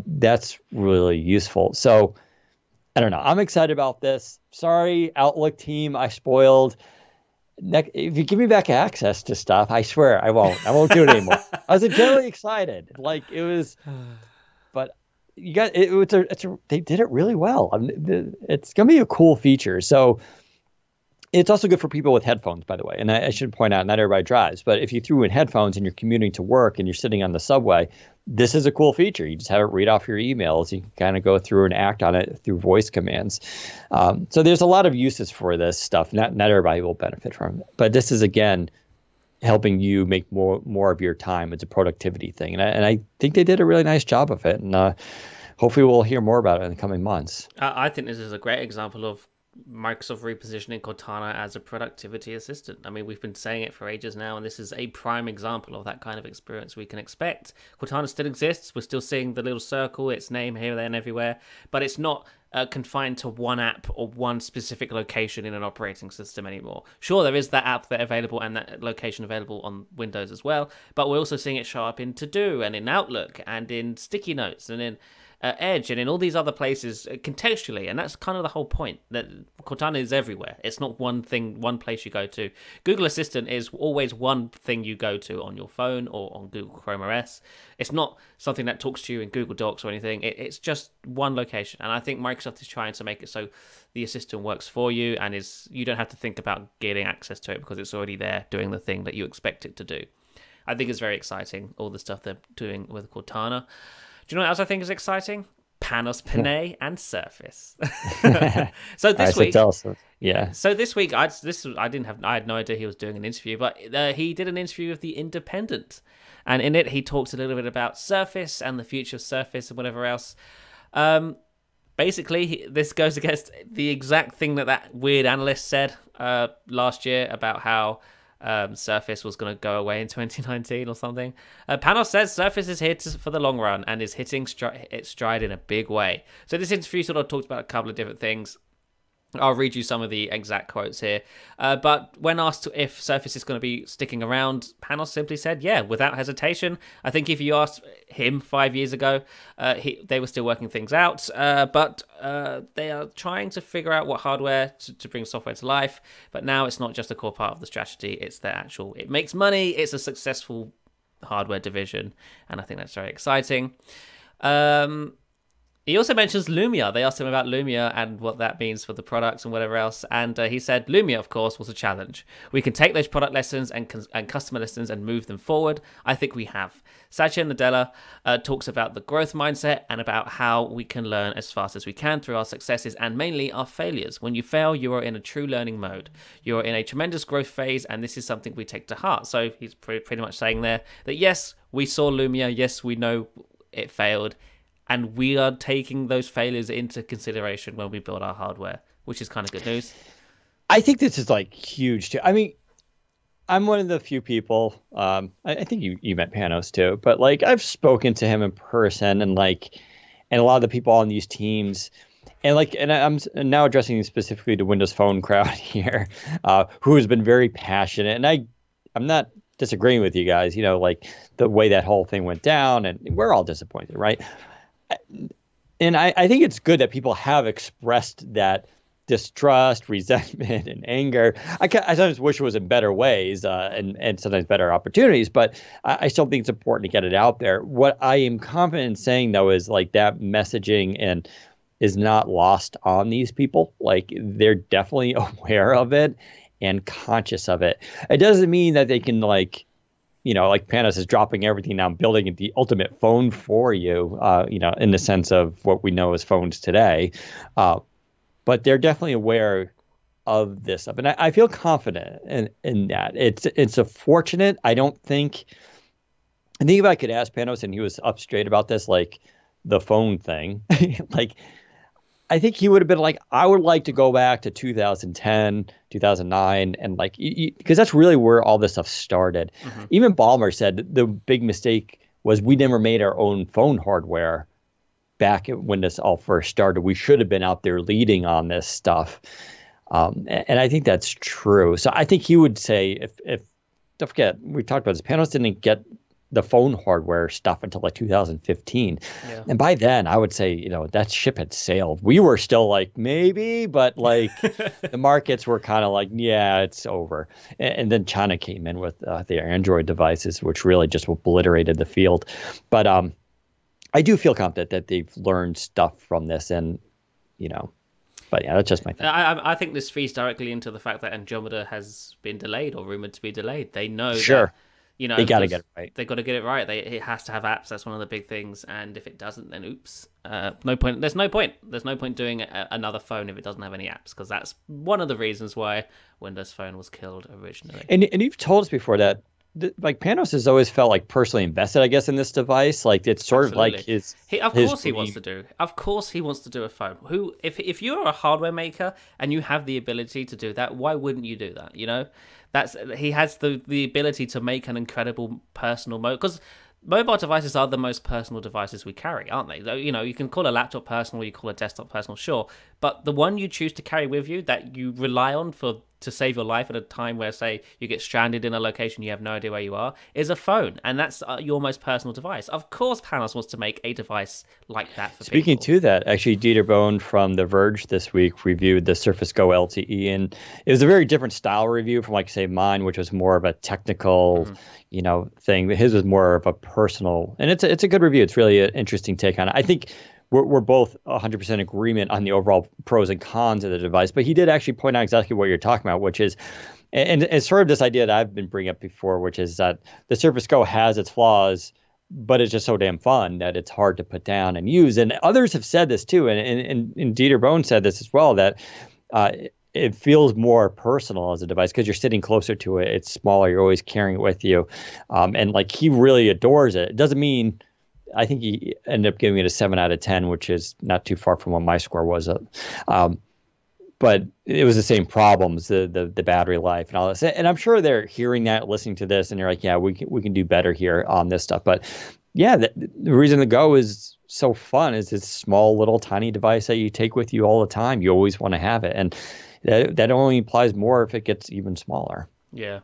That's really useful. So I don't know. I'm excited about this. Sorry, Outlook team, I spoiled. If you give me back access to stuff, I swear I won't. I won't do it anymore. I was generally excited. Like it was, but you got it. They did it really well. It's gonna be a cool feature. So it's also good for people with headphones, by the way. And I should point out, not everybody drives, but if you threw in headphones and you're commuting to work and you're sitting on the subway, this is a cool feature. You just have it read off your emails. You can kind of go through and act on it through voice commands. So there's a lot of uses for this stuff. Not everybody will benefit from it. But this is, again, helping you make more of your time. It's a productivity thing. And I think they did a really nice job of it. And hopefully we'll hear more about it in the coming months. I think this is a great example of Microsoft repositioning Cortana as a productivity assistant. I mean, we've been saying it for ages now, and this is a prime example of that kind of experience we can expect. Cortana still exists. We're still seeing the little circle, its name here, there, and everywhere, but it's not confined to one app or one specific location in an operating system anymore. Sure, there is that app that available and that location available on Windows as well, but we're also seeing it show up in To Do and in Outlook and in Sticky Notes and in Edge and in all these other places contextually, and that's kind of the whole point, that Cortana is everywhere. It's not one thing, one place you go to. Google Assistant is always one thing you go to on your phone or on Google Chrome OS. It's not something that talks to you in Google Docs or anything. It's just one location, and I think Microsoft is trying to make it so the assistant works for you and you don't have to think about getting access to it because it's already there doing the thing that you expect it to do. I think it's very exciting, all the stuff they're doing with Cortana. Do you know what else I think is exciting? Panos Panay and Surface. So this week, yeah. So this week, I had no idea he was doing an interview, but he did an interview with The Independent, and in it he talks a little bit about Surface and the future of Surface and whatever else. Basically, this goes against the exact thing that weird analyst said last year about how Surface was going to go away in 2019 or something. Panos says Surface is here for the long run and is hitting its stride in a big way. So this interview sort of talked about a couple of different things. I'll read you some of the exact quotes here. But when asked if Surface is going to be sticking around, Panos simply said, yeah, without hesitation. I think if you asked him 5 years ago, they were still working things out. But they are trying to figure out what hardware to bring software to life. But now it's not just a core part of the strategy. It's their actual, it makes money. It's a successful hardware division. And I think that's very exciting. He also mentions Lumia. They asked him about Lumia and what that means for the products and whatever else. And he said, Lumia, of course, was a challenge. We can take those product lessons and customer lessons and move them forward. I think we have. Satya Nadella talks about the growth mindset and about how we can learn as fast as we can through our successes and mainly our failures. When you fail, you are in a true learning mode. You are in a tremendous growth phase, and this is something we take to heart. So he's pretty much saying there that, yes, we saw Lumia. Yes, we know it failed. And we are taking those failures into consideration when we build our hardware, which is kind of good news. I think this is like huge too. I mean, I'm one of the few people. I think you met Panos too, but like I've spoken to him in person, and a lot of the people on these teams, and I'm now addressing specifically the Windows Phone crowd here, who has been very passionate, and I'm not disagreeing with you guys. You know, like the way that whole thing went down, and we're all disappointed, right? And I think it's good that people have expressed that distrust, resentment, and anger. I sometimes wish it was in better ways and sometimes better opportunities, but I still think it's important to get it out there. What I am confident in saying, though, is like that messaging and is not lost on these people. Like they're definitely aware of it and conscious of it. It doesn't mean that they can like Panos is dropping everything now, building the ultimate phone for you, in the sense of what we know as phones today. But they're definitely aware of this stuff. And I feel confident in that. It's a fortunate. I think if I could ask Panos and he was up straight about this, like the phone thing, like, I think he would have been like, I would like to go back to 2010, 2009, and like, because that's really where all this stuff started. Mm-hmm. Even Ballmer said the big mistake was we never made our own phone hardware back when this all first started. We should have been out there leading on this stuff. And I think that's true. So I think he would say, if don't forget, we talked about this, Panos didn't get the phone hardware stuff until like 2015. Yeah. And by then I would say, that ship had sailed. We were still like, maybe, but like the markets were kind of like, yeah, it's over. And then China came in with their Android devices, which really just obliterated the field. But I do feel confident that they've learned stuff from this and, but yeah, that's just my thing. I think this feeds directly into the fact that Andromeda has been delayed or rumored to be delayed. They know sure. That, they got to get it right. They got to get it right. It has to have apps. That's one of the big things. And if it doesn't, then oops. No point. There's no point. There's no point doing another phone if it doesn't have any apps, because that's one of the reasons why Windows Phone was killed originally. And you've told us before that like Panos has always felt like personally invested, I guess, in this device. Like it's sort Absolutely. Of like his. Of course he wants to do. Of course he wants to do a phone. If you're a hardware maker and you have the ability to do that, why wouldn't you do that? He has the ability to make an incredible personal mode, because mobile devices are the most personal devices we carry, aren't they? You can call a laptop personal, you call a desktop personal, sure, but the one you choose to carry with you that you rely on to save your life at a time where, say, you get stranded in a location you have no idea where you are, is a phone, and that's your most personal device. Of course, Panos wants to make a device like that for Speaking people. to that, actually, Dieter Bohn from The Verge this week reviewed the Surface Go LTE, and it was a very different style review from, like, say, mine, which was more of a technical, thing. But his was more of a personal, and it's a good review. It's really an interesting take on it. I think we're both 100% agreement on the overall pros and cons of the device, but he did actually point out exactly what you're talking about, which is, and it's sort of this idea that I've been bringing up before, which is that the Surface Go has its flaws, but it's just so damn fun that it's hard to put down and use. And others have said this too, and Dieter Bohn said this as well, that it feels more personal as a device because you're sitting closer to it. It's smaller. You're always carrying it with you. And like he really adores it. It doesn't mean, I think he ended up giving it a 7 out of 10, which is not too far from what my score was. But it was the same problems, the battery life and all this. And I'm sure they're hearing that, listening to this, and they're like, yeah, we can do better here on this stuff. But yeah, the reason the Go is so fun is it's a small little tiny device that you take with you all the time. You always want to have it, and that only applies more if it gets even smaller. Yeah.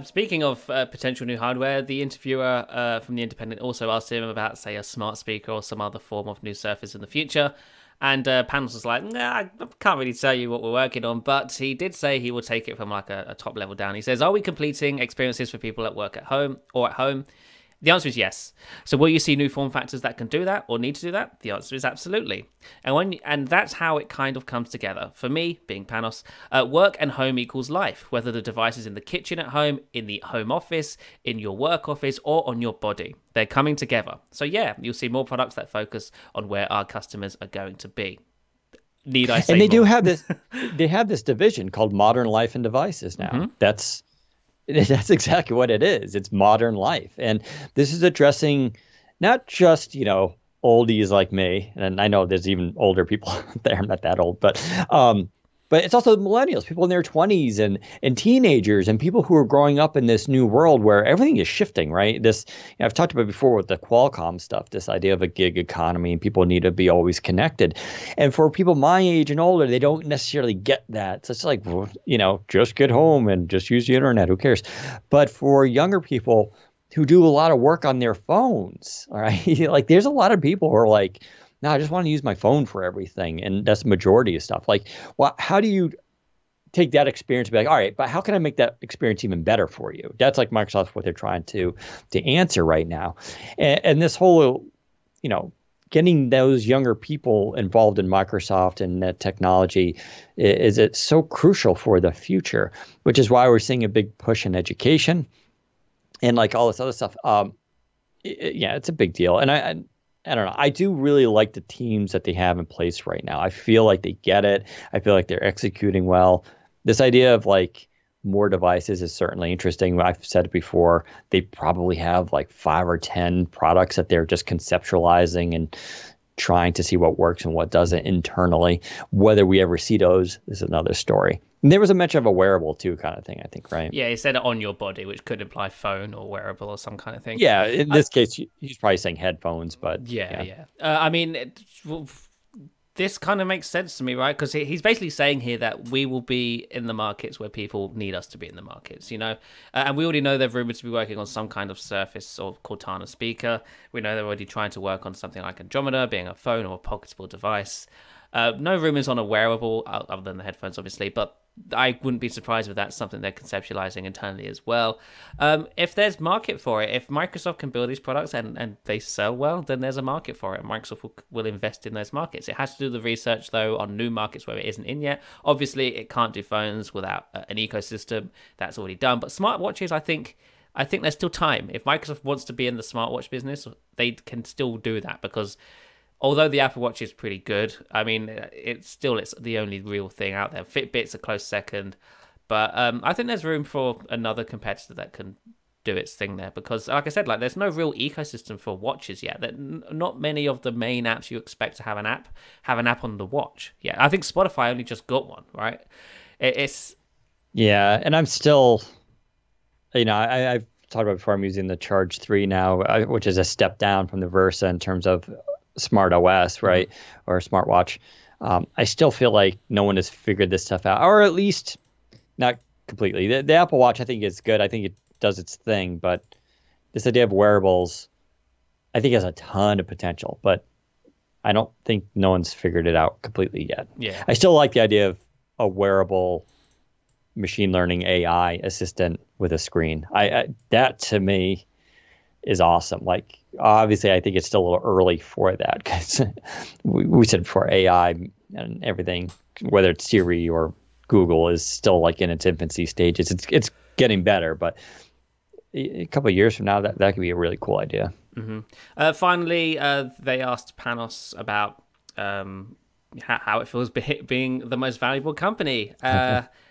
Speaking of potential new hardware, the interviewer from The Independent also asked him about, say, a smart speaker or some other form of new surface in the future. And Panos was like, nah, I can't really tell you what we're working on, but he did say he will take it from like a top level down. He says, are we completing experiences for people at work at home or at home? The answer is yes. So will you see new form factors that can do that or need to do that? The answer is absolutely. And that's how it kind of comes together. For me, being Panos, work and home equals life, whether the device is in the kitchen at home, in the home office, in your work office, or on your body. They're coming together. So yeah, you'll see more products that focus on where our customers are going to be. Need I say And they more? do have this. They have this division called Modern Life and Devices now. Mhm. That's exactly what it is. It's modern life. And this is addressing not just, oldies like me, and I know there's even older people there. I'm not that old, but it's also millennials, people in their 20s and teenagers and people who are growing up in this new world where everything is shifting, right? I've talked about before with the Qualcomm stuff, this idea of a gig economy and people need to be always connected. And for people my age and older, they don't necessarily get that. So it's like, just get home and just use the internet. Who cares? But for younger people who do a lot of work on their phones, all right, like there's a lot of people who are like, no, I just want to use my phone for everything. And that's the majority of stuff. Like, well, how do you take that experience and be like, all right, but how can I make that experience even better for you? That's like Microsoft, what they're trying to answer right now. And this whole, getting those younger people involved in Microsoft and that technology it's so crucial for the future, which is why we're seeing a big push in education and like all this other stuff. Yeah, it's a big deal. And I don't know. I do really like the teams that they have in place right now. I feel like they get it. I feel like they're executing well. This idea of like more devices is certainly interesting. I've said it before. They probably have like 5 or 10 products that they're just conceptualizing and trying to see what works and what doesn't internally. Whether we ever see those is another story. And there was a mention of a wearable too, kind of thing, I think, right? Yeah, he said on your body, which could imply phone or wearable or some kind of thing. Yeah, in this case, he's probably saying headphones, but Yeah. I mean, this kind of makes sense to me, right? Because he's basically saying here that we will be in the markets where people need us to be in the markets, and we already know they're rumored to be working on some kind of Surface or Cortana speaker. We know they're already trying to work on something like Andromeda, being a phone or a pocketable device. No rumors on a wearable, other than the headphones, obviously, but I wouldn't be surprised if that's something they're conceptualizing internally as well. If there's market for it, if Microsoft can build these products and they sell well, then there's a market for it. Microsoft will invest in those markets. It has to do the research, though, on new markets where it isn't in yet. Obviously, it can't do phones without an ecosystem. That's already done. But smartwatches, I think there's still time. If Microsoft wants to be in the smartwatch business, they can still do that because although the Apple Watch is pretty good, I mean, it's the only real thing out there. Fitbit's a close second, but I think there's room for another competitor that can do its thing there because, like I said, there's no real ecosystem for watches yet. Not many of the main apps you expect to have an app on the watch. Yeah, I think Spotify only just got one, right? Yeah, and I'm still, I've talked about before. I'm using the Charge 3 now, which is a step down from the Versa in terms of smart OS, right? Or smartwatch. I still feel like no one has figured this stuff out, or at least not completely. The Apple Watch, I think, is good. I think it does its thing, but this idea of wearables, I think, has a ton of potential, but I don't think no one's figured it out completely yet. Yeah. I still like the idea of a wearable machine learning AI assistant with a screen. That to me is awesome. Like, obviously, I think it's still a little early for that because we said before AI and everything, whether it's Siri or Google, is still like in its infancy stages. It's getting better, but a couple of years from now, that could be a really cool idea. Mm-hmm. Finally, they asked Panos about how it feels being the most valuable company.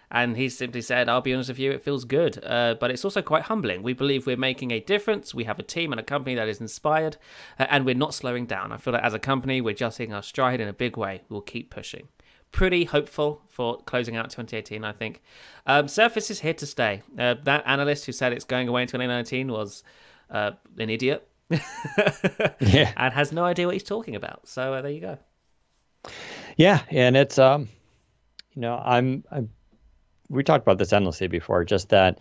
And he simply said, I'll be honest with you, it feels good, but it's also quite humbling. We believe we're making a difference. We have a team and a company that is inspired, and we're not slowing down. I feel like as a company, we're just hitting our stride in a big way. We'll keep pushing. Pretty hopeful for closing out 2018, I think. Surface is here to stay. That analyst who said it's going away in 2019 was an idiot. Yeah. and has no idea what he's talking about. So there you go. Yeah, and it's I'm we talked about this endlessly before, just that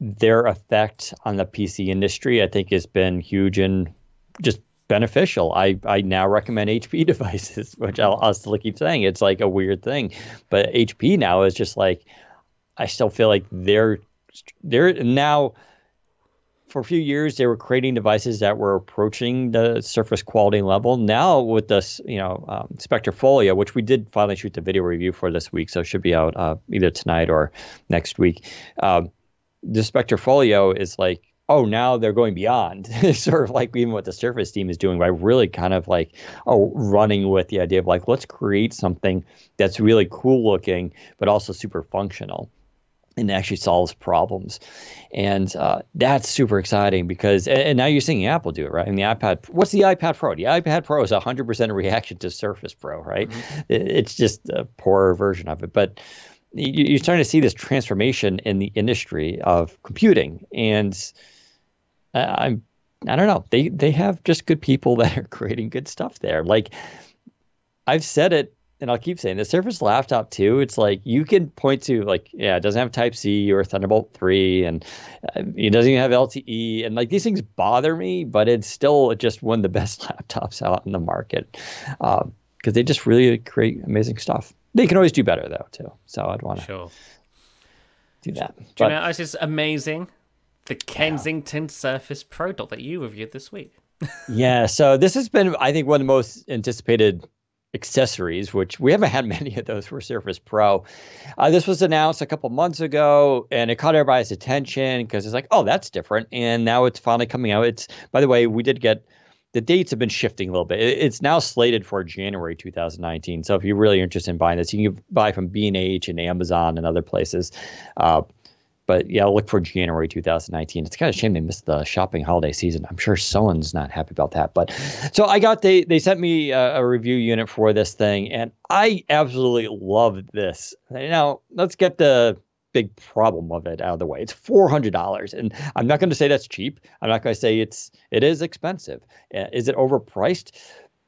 their effect on the PC industry, I think, has been huge and just beneficial. I now recommend HP devices, which I'll still keep saying it's like a weird thing, but HP now is just like, I still feel like they're now. For a few years, they were creating devices that were approaching the Surface quality level. Now with this, Spectre Folio, which we did finally shoot the video review for this week, so it should be out either tonight or next week. The Spectre Folio is like, oh, now they're going beyond, sort of like even what the Surface team is doing by really kind of like, running with the idea of like, let's create something that's really cool looking, but also super functional and actually solves problems. And that's super exciting because, and now you're seeing Apple do it, right? And the iPad, what's the iPad Pro? The iPad Pro is 100% a reaction to Surface Pro, right? Mm-hmm. It's just a poorer version of it. But you're starting to see this transformation in the industry of computing. And I don't know, they have just good people that are creating good stuff there. Like, I've said it, and I'll keep saying the Surface laptop too. It's like you can point to like, yeah, it doesn't have Type-C or Thunderbolt 3, and it doesn't even have LTE. And like these things bother me, but it's still just one of the best laptops out in the market because they just really create amazing stuff. They can always do better though too. So I'd want to do that. Do you know this is amazing? The Kensington Surface Pro Dock that you reviewed this week. Yeah. So this has been, I think, one of the most anticipated accessories, which we haven't had many of those for Surface Pro. This was announced a couple months ago, and it caught everybody's attention because it's like, oh, that's different. And now it's finally coming out. It's, by the way, we did get, the dates have been shifting a little bit. It's now slated for January 2019. So if you're really interested in buying this, you can buy from B&H and Amazon and other places. But yeah, look for January 2019. It's kind of a shame they missed the shopping holiday season. I'm sure someone's not happy about that. But so they sent me a review unit for this thing, and I absolutely love this. Now, let's get the big problem of it out of the way. It's $400, and I'm not going to say that's cheap. I'm not going to say it is expensive. Is it overpriced?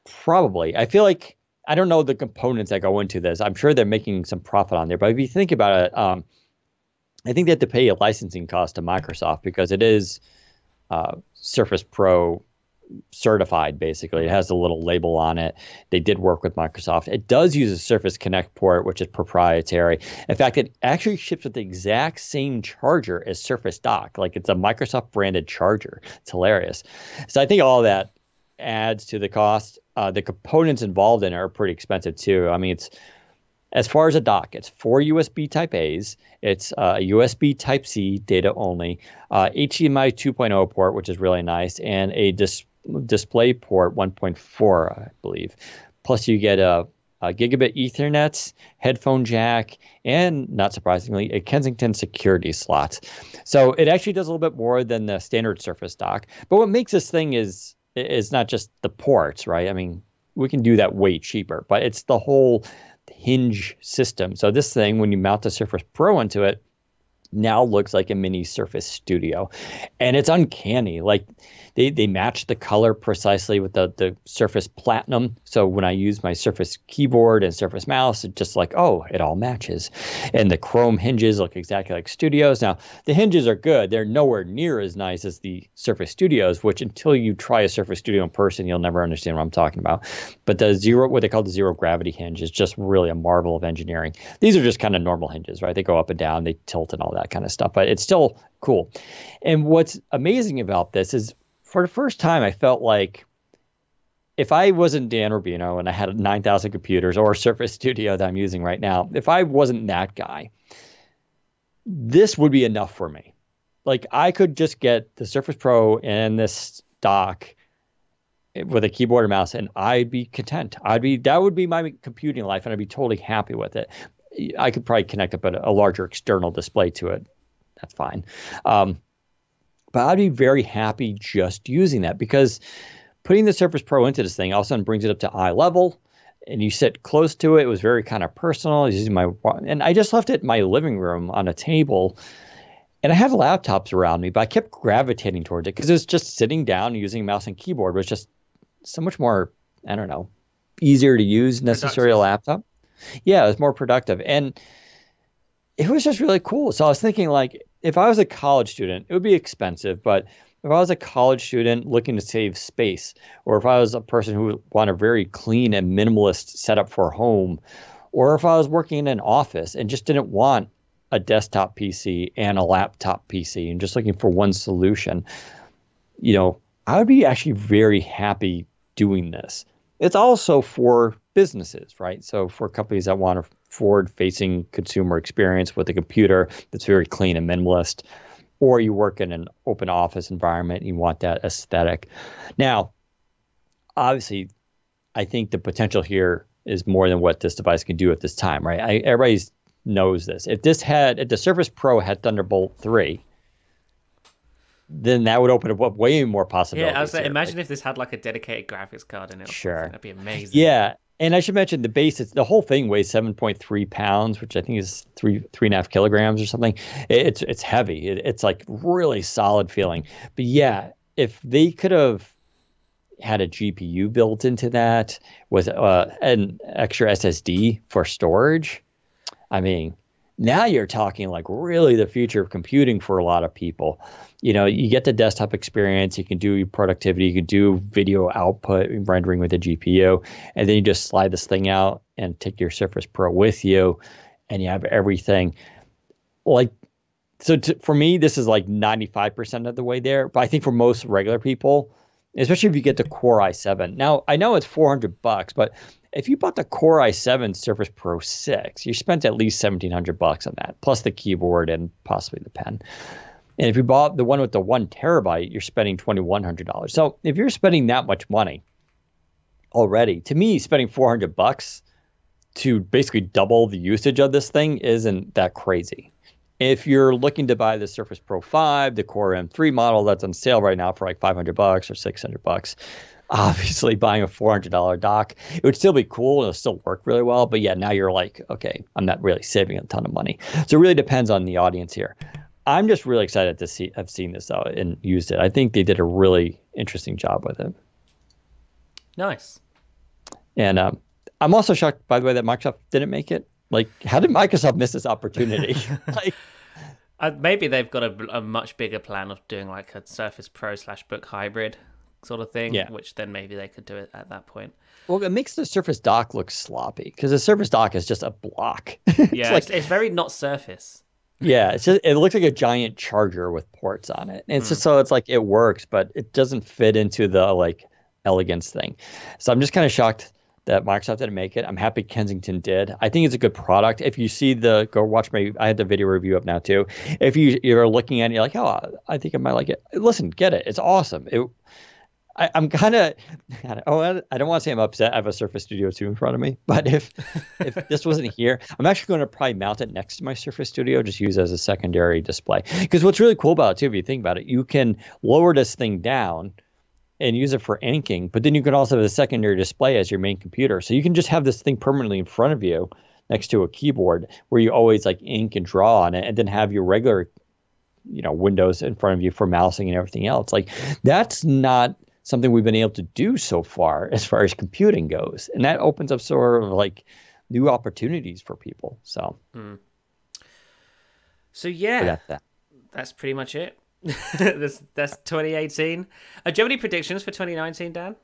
Probably. I feel like, I don't know the components that go into this. I'm sure they're making some profit on there. But if you think about it, I think they have to pay a licensing cost to Microsoft because it is Surface Pro certified, basically. It has a little label on it. They did work with Microsoft. It does use a Surface Connect port, which is proprietary. In fact, it actually ships with the exact same charger as Surface Dock. Like, it's a Microsoft branded charger. It's hilarious. So I think all that adds to the cost. The components involved in it are pretty expensive too. I mean, as far as a dock, it's 4 USB Type A's. It's a USB Type-C data only, HDMI 2.0 port, which is really nice, and a display port 1.4, I believe. Plus, you get a gigabit Ethernet, headphone jack, and not surprisingly, a Kensington security slot. So it actually does a little bit more than the standard Surface dock. But what makes this thing is not just the ports, right? I mean, we can do that way cheaper, but it's the whole hinge system. So this thing, when you mount the Surface Pro into it, now looks like a mini Surface Studio. And it's uncanny. Like they match the color precisely with the Surface Platinum. So when I use my Surface keyboard and Surface mouse, it's just like, oh, it all matches. And the chrome hinges look exactly like Studios. Now, the hinges are good. They're nowhere near as nice as the Surface Studios, which until you try a Surface Studio in person, you'll never understand what I'm talking about. But what they call the zero gravity hinge is just really a marvel of engineering. These are just kind of normal hinges, right? They go up and down, they tilt and all that kind of stuff, but it's still cool. And what's amazing about this is, for the first time, I felt like if I wasn't Dan Rubino and I had 9,000 computers or Surface Studio that I'm using right now, if I wasn't that guy, this would be enough for me. Like, I could just get the Surface Pro and this dock with a keyboard and mouse, and I'd be content. That would be my computing life, and I'd be totally happy with it. I could probably connect up a larger external display to it. That's fine. But I'd be very happy just using that, because putting the Surface Pro into this thing all of a sudden brings it up to eye level, and you sit close to it. It was very kind of personal. And I just left it in my living room on a table, And I have laptops around me, but I kept gravitating towards it because it was just sitting down using mouse and keyboard was just so much more, I don't know, easier to use necessarily a Productive. laptop. Yeah, it was more productive. And it was just really cool. So I was thinking like if I was a college student, it would be expensive, but if I was a college student looking to save space, or if I was a person who wanted a very clean and minimalist setup for home, or if I was working in an office and just didn't want a desktop PC and a laptop PC and just looking for one solution, I would be actually very happy doing this. It's also for businesses, right? So for companies that want a forward-facing consumer experience with a computer that's very clean and minimalist, or you work in an open office environment and you want that aesthetic. Now, obviously, I think the potential here is more than what this device can do at this time, right? Everybody knows this. If the Surface Pro had Thunderbolt 3, then that would open up way more possibilities. Yeah, I was like, here, imagine right? if this had like a dedicated graphics card in it or something. Sure. That'd be amazing. Yeah. And I should mention the whole thing weighs 7.3 pounds, which I think is 3.5 kilograms or something. It's heavy. It's like really solid feeling. But yeah, if they could have had a GPU built into that with an extra SSD for storage, I mean, now you're talking like really the future of computing for a lot of people. You get the desktop experience, you can do your productivity, you can do video output rendering with a GPU, and then you just slide this thing out and take your Surface Pro with you, and you have everything. Like, so for me, this is like 95% of the way there, but I think for most regular people, especially if you get the Core i7. Now, I know it's $400, but if you bought the Core i7 Surface Pro 6, you spent at least $1,700 on that, plus the keyboard and possibly the pen. And if you bought the one with the 1 TB, you're spending $2,100. So if you're spending that much money already, to me, spending $400 to basically double the usage of this thing isn't that crazy. If you're looking to buy the Surface Pro 5, the Core M3 model that's on sale right now for like $500 or $600, obviously buying a $400 dock, it would still be cool. It'll still work really well. But yeah, now you're like, okay, I'm not really saving a ton of money. So it really depends on the audience here. I'm just really excited to have seen this out and used it. I think they did a really interesting job with it. Nice. And I'm also shocked, by the way, that Microsoft didn't make it. Like, how did Microsoft miss this opportunity? Like, maybe they've got a much bigger plan of doing like a Surface Pro / Book hybrid sort of thing, yeah. Which then maybe they could do it at that point. Well, it makes the Surface Dock look sloppy because the Surface Dock is just a block. Yeah, it's very not Surface. Yeah, it looks like a giant charger with ports on it. And it's just so it's like it works, but it doesn't fit into the like elegance thing. So I'm just kind of shocked that Microsoft didn't make it. I'm happy Kensington did. I think it's a good product. If you see go watch I had the video review up now too. If you're looking at it, you're like, oh, I think I might like it. Listen, get it. It's awesome. I'm kind of, I don't want to say I'm upset. I have a Surface Studio 2 in front of me, but if this wasn't here, I'm actually going to probably mount it next to my Surface Studio, just use it as a secondary display. Because what's really cool about it too, if you think about it, you can lower this thing down and use it for inking, but then you can also have a secondary display as your main computer. So you can just have this thing permanently in front of you next to a keyboard where you always like ink and draw on it, and then have your regular, windows in front of you for mousing and everything else. Like, that's not something we've been able to do so far as computing goes. And that opens up sort of like new opportunities for people. So, so yeah, that's pretty much it. that's 2018. Do you have any predictions for 2019, Dan?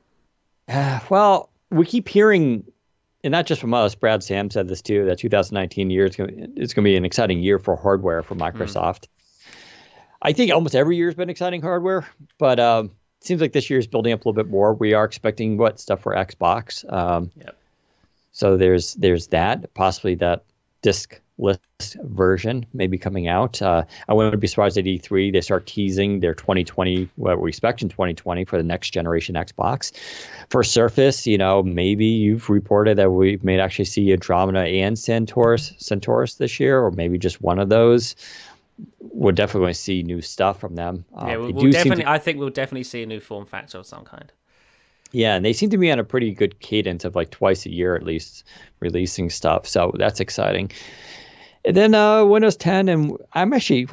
Well, we keep hearing, and not just from us, Brad Sam said this too, that 2019 year is going to be an exciting year for hardware for Microsoft. I think almost every year has been exciting hardware, but it seems like this year is building up a little bit more. We are expecting stuff for Xbox. Yep. So there's that, possibly that disc-less version may be coming out. I wouldn't be surprised at E3 they start teasing their 2020, what we expect in 2020 for the next generation Xbox. For Surface, maybe you've reported that we may actually see Andromeda and Centaurus this year, or maybe just one of those. We'll definitely see new stuff from them. Yeah, we'll definitely. I think we'll definitely see a new form factor of some kind. Yeah, and they seem to be on a pretty good cadence of like twice a year at least releasing stuff. So that's exciting. And then Windows 10, and I'm actually,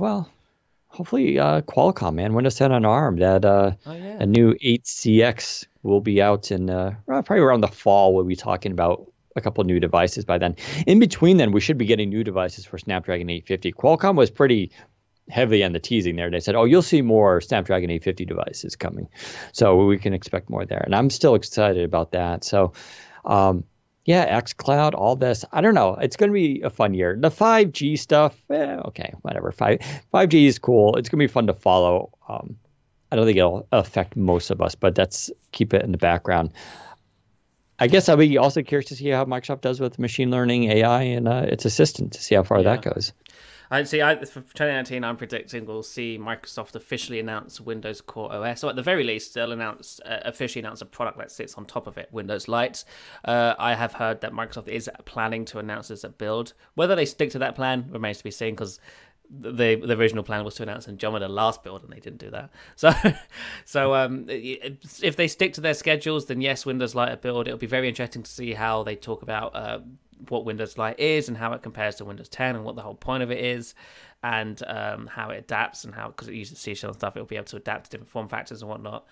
hopefully Qualcomm, man, Windows 10 on ARM. That Oh yeah. a new 8CX will be out in probably around the fall. We'll be talking about a couple new devices by then. In between then, we should be getting new devices for Snapdragon 850. Qualcomm was pretty heavily on the teasing there. They said, "Oh, you'll see more Snapdragon 850 devices coming," so we can expect more there. And I'm still excited about that. So, yeah, xCloud, all this. I don't know. It's going to be a fun year. The 5G stuff, okay, whatever. 5G is cool. It's going to be fun to follow. I don't think it'll affect most of us, but that's keep it in the background. I guess I'll be also curious to see how Microsoft does with machine learning, AI, and its assistant to see how far that goes. For 2019, I'm predicting we'll see Microsoft officially announce Windows Core OS, or at the very least, they'll officially announce a product that sits on top of it, Windows Lite. I have heard that Microsoft is planning to announce this at Build. Whether they stick to that plan remains to be seen, because the original plan was to announce Andromeda last Build, and they didn't do that. If they stick to their schedules, then yes, Windows Lite at Build. It'll be very interesting to see how they talk about what Windows Lite is and how it compares to Windows 10 and what the whole point of it is, and how it adapts, and how, because it uses C# and stuff, it'll be able to adapt to different form factors and whatnot.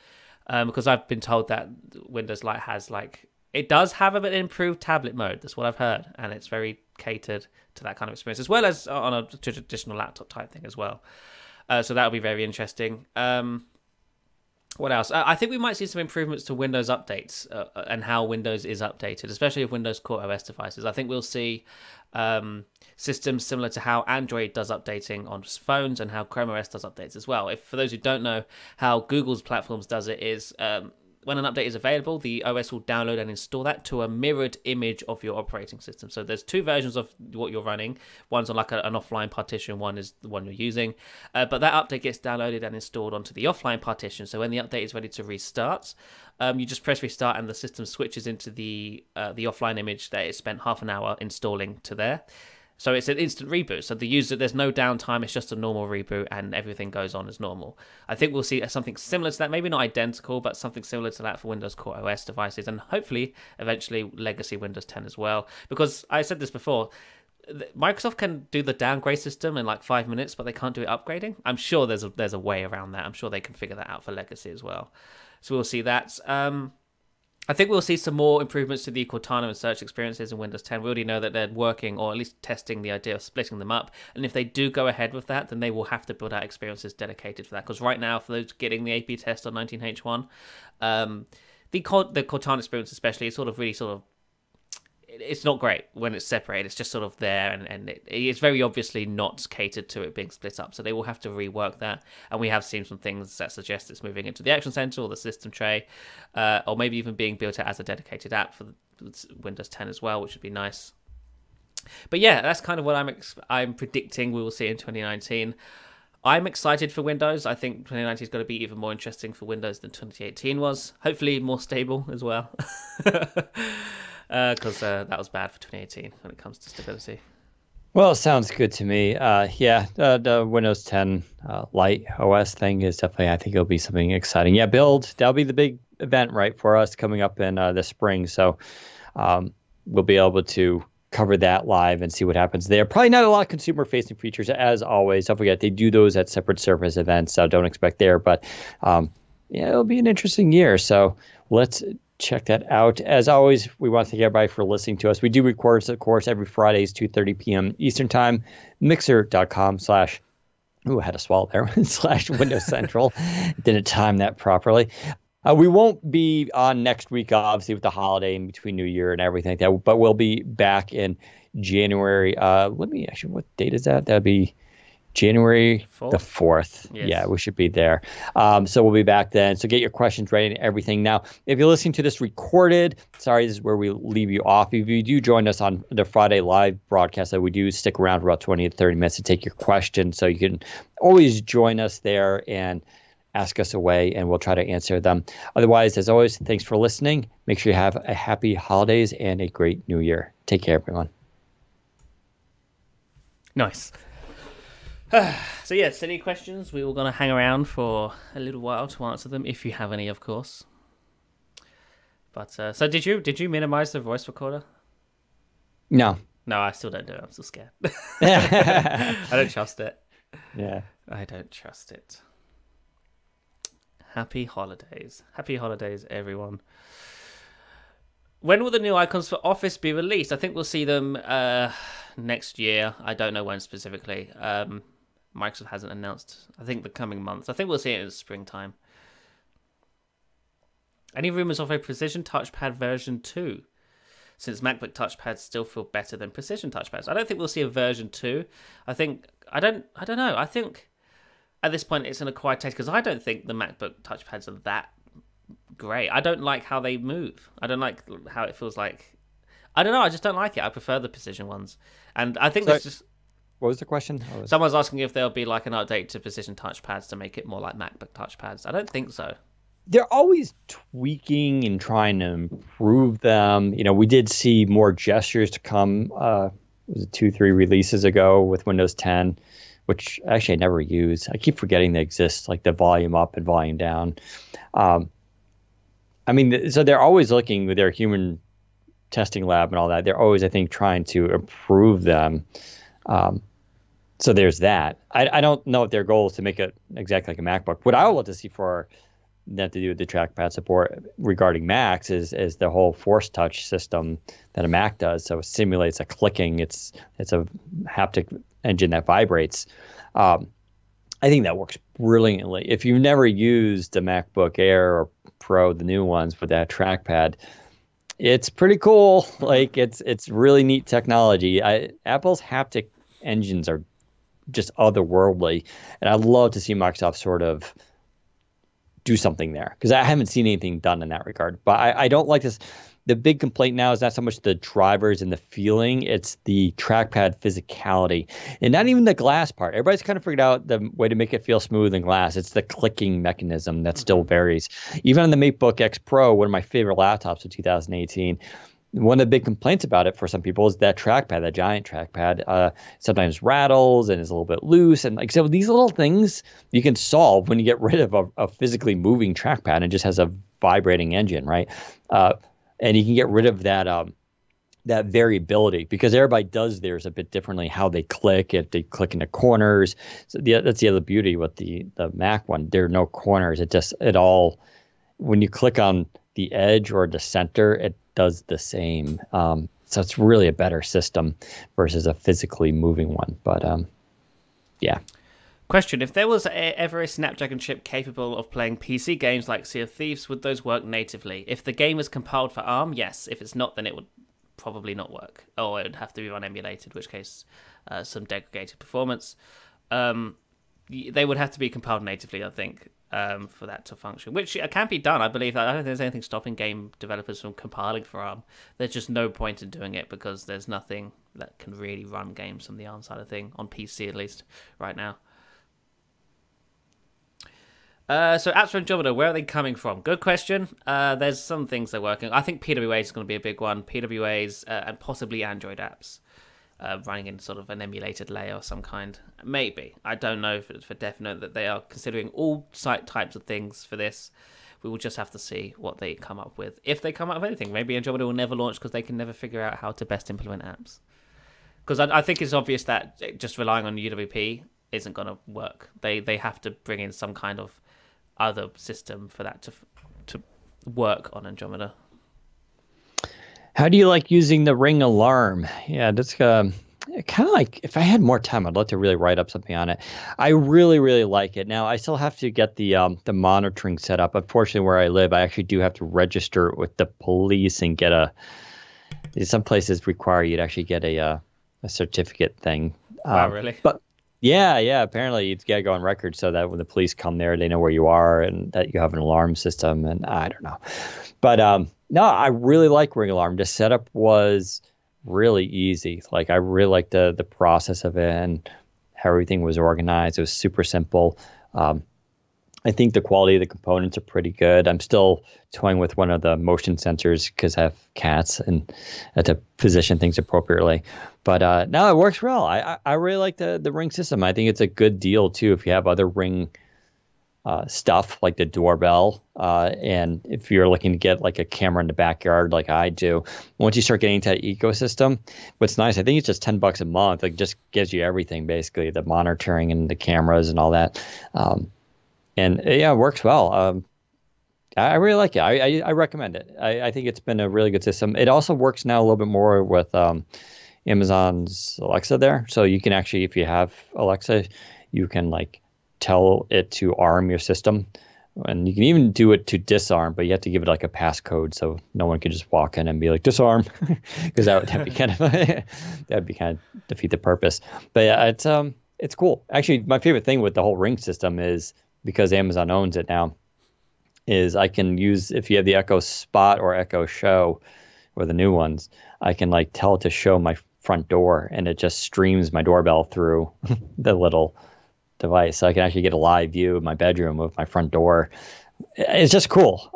Because I've been told that Windows Lite has it does have a bit improved tablet mode. That's what I've heard, and it's very catered to that kind of experience, as well as on a traditional laptop type thing as well. So that'll be very interesting. What else? I think we might see some improvements to Windows updates and how Windows is updated, especially with Windows Core OS devices. I think we'll see systems similar to how Android does updating on phones and how Chrome OS does updates as well. For those who don't know, how Google's platforms does it is when an update is available, the OS will download and install that to a mirrored image of your operating system. So there's two versions of what you're running. One's on an offline partition, one is the one you're using. But that update gets downloaded and installed onto the offline partition. So when the update is ready to restart, you just press restart and the system switches into the offline image that it spent half an hour installing to there. So it's an instant reboot. So the user, there's no downtime. It's just a normal reboot, and everything goes on as normal. I think we'll see something similar to that. Maybe not identical, but something similar to that for Windows Core OS devices, and hopefully, eventually, legacy Windows 10 as well. Because I said this before, Microsoft can do the downgrade system in 5 minutes, but they can't do it upgrading. I'm sure there's a way around that. I'm sure they can figure that out for legacy as well. So we'll see that. I think we'll see some more improvements to the Cortana and search experiences in Windows 10. We already know that they're working, or at least testing, the idea of splitting them up. And if they do go ahead with that, then they will have to build out experiences dedicated for that. Because right now, for those getting the AP test on 19H1, the Cortana experience especially is it's not great when it's separated. It's just sort of there, and it's very obviously not catered to it being split up. So they will have to rework that. And we have seen some things that suggest it's moving into the Action Center or the system tray, or maybe even being built out as a dedicated app for Windows 10 as well, which would be nice. But yeah, that's kind of what I'm predicting we will see in 2019. I'm excited for Windows. I think 2019 is going to be even more interesting for Windows than 2018 was. Hopefully more stable as well. Because that was bad for 2018 when it comes to stability. Well, it sounds good to me. The Windows 10 Lite OS thing is definitely, I think it'll be something exciting. Yeah, Build, that'll be the big event, right, for us coming up in the spring. So we'll be able to cover that live and see what happens there. Probably not a lot of consumer-facing features, as always. Don't forget, they do those at separate service events, so don't expect there. But it'll be an interesting year. So let's check that out. As always, we want to thank everybody for listening to us. We do record, of course, every Fridays, 2:30 p.m. Eastern Time. Mixer.com/ I had to swallow there. / Windows Central. Didn't time that properly. We won't be on next week, obviously, with the holiday in between New Year and everything like that, but we'll be back in January. What date is that? That'd be January 4th. The 4th. Yes. Yeah, we should be there. So we'll be back then. So get your questions ready and everything. Now, if you're listening to this recorded, sorry, this is where we leave you off. If you do join us on the Friday live broadcast that we do, stick around for about 20 to 30 minutes to take your questions. So you can always join us there and ask us away, and we'll try to answer them. Otherwise, as always, thanks for listening. Make sure you have a happy holidays and a great new year. Take care, everyone. Nice. So yeah, silly questions. We were going to hang around for a little while to answer them, if you have any, of course. But so did you minimize the voice recorder? No. No, I still don't do it. I'm still scared. I don't trust it. Yeah. I don't trust it. Happy holidays. Happy holidays, everyone. When will the new icons for Office be released? I think we'll see them next year. I don't know when specifically. Microsoft hasn't announced. I think the coming months. I think we'll see it in springtime. Any rumors of a Precision Touchpad version 2? Since MacBook touchpads still feel better than Precision touchpads. I don't think we'll see a version 2. I don't know. I think at this point it's an acquired taste because I don't think the MacBook touchpads are that great. I don't like how they move. I don't like how it feels like. I don't know. I just don't like it. I prefer the Precision ones. And I think that's just... What was the question? Someone's asking if there'll be like an update to Precision touchpads to make it more like MacBook touchpads. I don't think so. They're always tweaking and trying to improve them. You know, we did see more gestures to come. Was it 2-3 releases ago with Windows 10, which actually I never use. I keep forgetting they exist, like the volume up and volume down. I mean, so they're always looking with their human testing lab and all that. They're always, I think, trying to improve them. So there's that. I don't know if their goal is to make it exactly like a MacBook. What I would love to see for that to do with the trackpad support regarding Macs is the whole Force Touch system that a Mac does. So it simulates a clicking. It's a haptic engine that vibrates. I think that works brilliantly. If you've never used a MacBook Air or Pro, the new ones with that trackpad, it's pretty cool. Like it's really neat technology. Apple's haptic engines are just otherworldly, and I'd love to see Microsoft sort of do something there because I haven't seen anything done in that regard. But I don't like this. The big complaint now is not so much the drivers and the feeling, it's the trackpad physicality. And not even the glass part. Everybody's kind of figured out the way to make it feel smooth in glass. It's the clicking mechanism that still varies. Even on the MacBook X Pro, one of my favorite laptops of 2018, one of the big complaints about it for some people is that trackpad, that giant trackpad, sometimes rattles and is a little bit loose. And like so these little things you can solve when you get rid of a physically moving trackpad and it just has a vibrating engine, right? And you can get rid of that that variability because everybody does theirs a bit differently, how they click, if they click in the corners. So that's the other beauty with the Mac one. There are no corners. It all, when you click on the edge or the center, it does the same. So it's really a better system versus a physically moving one. But yeah. Question: if there was ever a Snapdragon chip capable of playing PC games like Sea of Thieves, would those work natively? If the game is compiled for ARM, yes. If it's not, then it would probably not work. Or it would have to be run emulated, in which case some degraded performance. They would have to be compiled natively, I think, for that to function, which can be done. I believe. I don't think there's anything stopping game developers from compiling for ARM. There's just no point in doing it because there's nothing that can really run games on the ARM side of thing, on PC at least, right now. So apps for Andromeda, where are they coming from? Good question. There's some things they're working. I think PWAs is going to be a big one. PWAs and possibly Android apps running in sort of an emulated layer of some kind. Maybe. I don't know for definite that they are considering all site types of things for this. We will just have to see what they come up with. If they come up with anything, maybe Andromeda will never launch because they can never figure out how to best implement apps. Because I think it's obvious that just relying on UWP isn't going to work. They have to bring in some kind of other system for that to work on Andromeda. How do you like using the Ring alarm? Yeah, that's kind of like, if I had more time, I'd love to really write up something on it. I really, really like it. Now, I still have to get the monitoring set up. Unfortunately, where I live, I actually do have to register with the police and get some places require you to actually get a certificate thing. Wow, really? But yeah. Apparently, you've got to go on record so that when the police come there, they know where you are and that you have an alarm system. And I don't know. But no, I really like Ring Alarm. The setup was really easy. Like, I really liked the process of it and how everything was organized. It was super simple. I think the quality of the components are pretty good. I'm still toying with one of the motion sensors because I have cats and I have to position things appropriately. But no, it works well. I really like the Ring system. I think it's a good deal too if you have other Ring stuff like the doorbell. And if you're looking to get like a camera in the backyard, like I do, once you start getting into that ecosystem, what's nice, I think it's just $10 a month. Like just gives you everything basically, the monitoring and the cameras and all that. And yeah, it works well. I really like it. I recommend it. I think it's been a really good system. It also works now a little bit more with Amazon's Alexa there. So you can actually, if you have Alexa, you can like tell it to arm your system. And you can even do it to disarm, but you have to give it like a passcode so no one can just walk in and be like disarm, because that'd be kind of that'd be kind of defeat the purpose. But yeah, it's cool. Actually, my favorite thing with the whole Ring system is because Amazon owns it now, is I can use, if you have the Echo Spot or Echo Show or the new ones, I can like tell it to show my front door and it just streams my doorbell through the little device. So I can actually get a live view of my bedroom with my front door. It's just cool.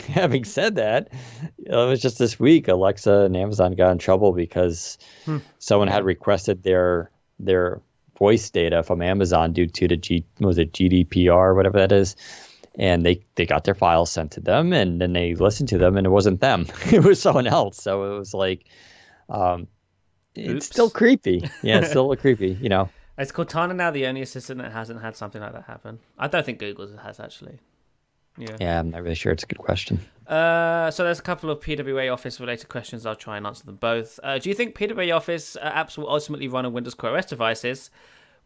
Having said that, it was just this week, Alexa and Amazon got in trouble because someone had requested their voice data from Amazon due to the GDPR, whatever that is. And they got their files sent to them, and then they listened to them, and it wasn't them. It was someone else. So it was like, it's still creepy. Yeah, it's still a little creepy, you know. Is Cortana now the only assistant that hasn't had something like that happen? I don't think Google's has, actually. Yeah, I'm not really sure. It's a good question. So there's a couple of PWA Office related questions. I'll try and answer them both. Do you think PWA Office apps will ultimately run on Windows Core OS devices?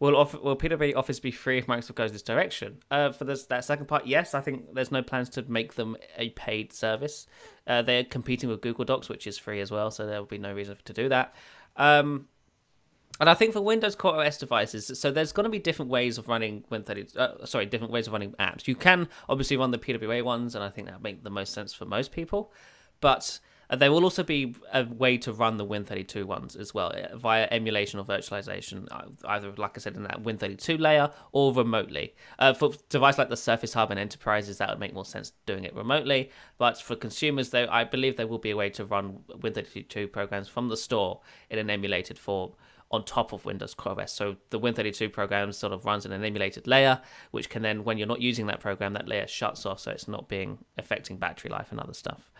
Will PWA Office be free if Microsoft goes this direction? For that second part, yes. I think there's no plans to make them a paid service. They're competing with Google Docs, which is free as well, so there will be no reason to do that. And I think for Windows Core OS devices, so there's going to be different ways of running different ways of running apps. You can obviously run the PWA ones, and I think that make the most sense for most people. But there will also be a way to run the Win32 ones as well via emulation or virtualization, either, like I said, in that Win32 layer or remotely. For devices like the Surface Hub and enterprises, that would make more sense doing it remotely. But for consumers, though, I believe there will be a way to run Win32 programs from the store in an emulated form on top of Windows Core OS. So the Win32 program sort of runs in an emulated layer, which can then, when you're not using that program, that layer shuts off, so it's not affecting battery life and other stuff.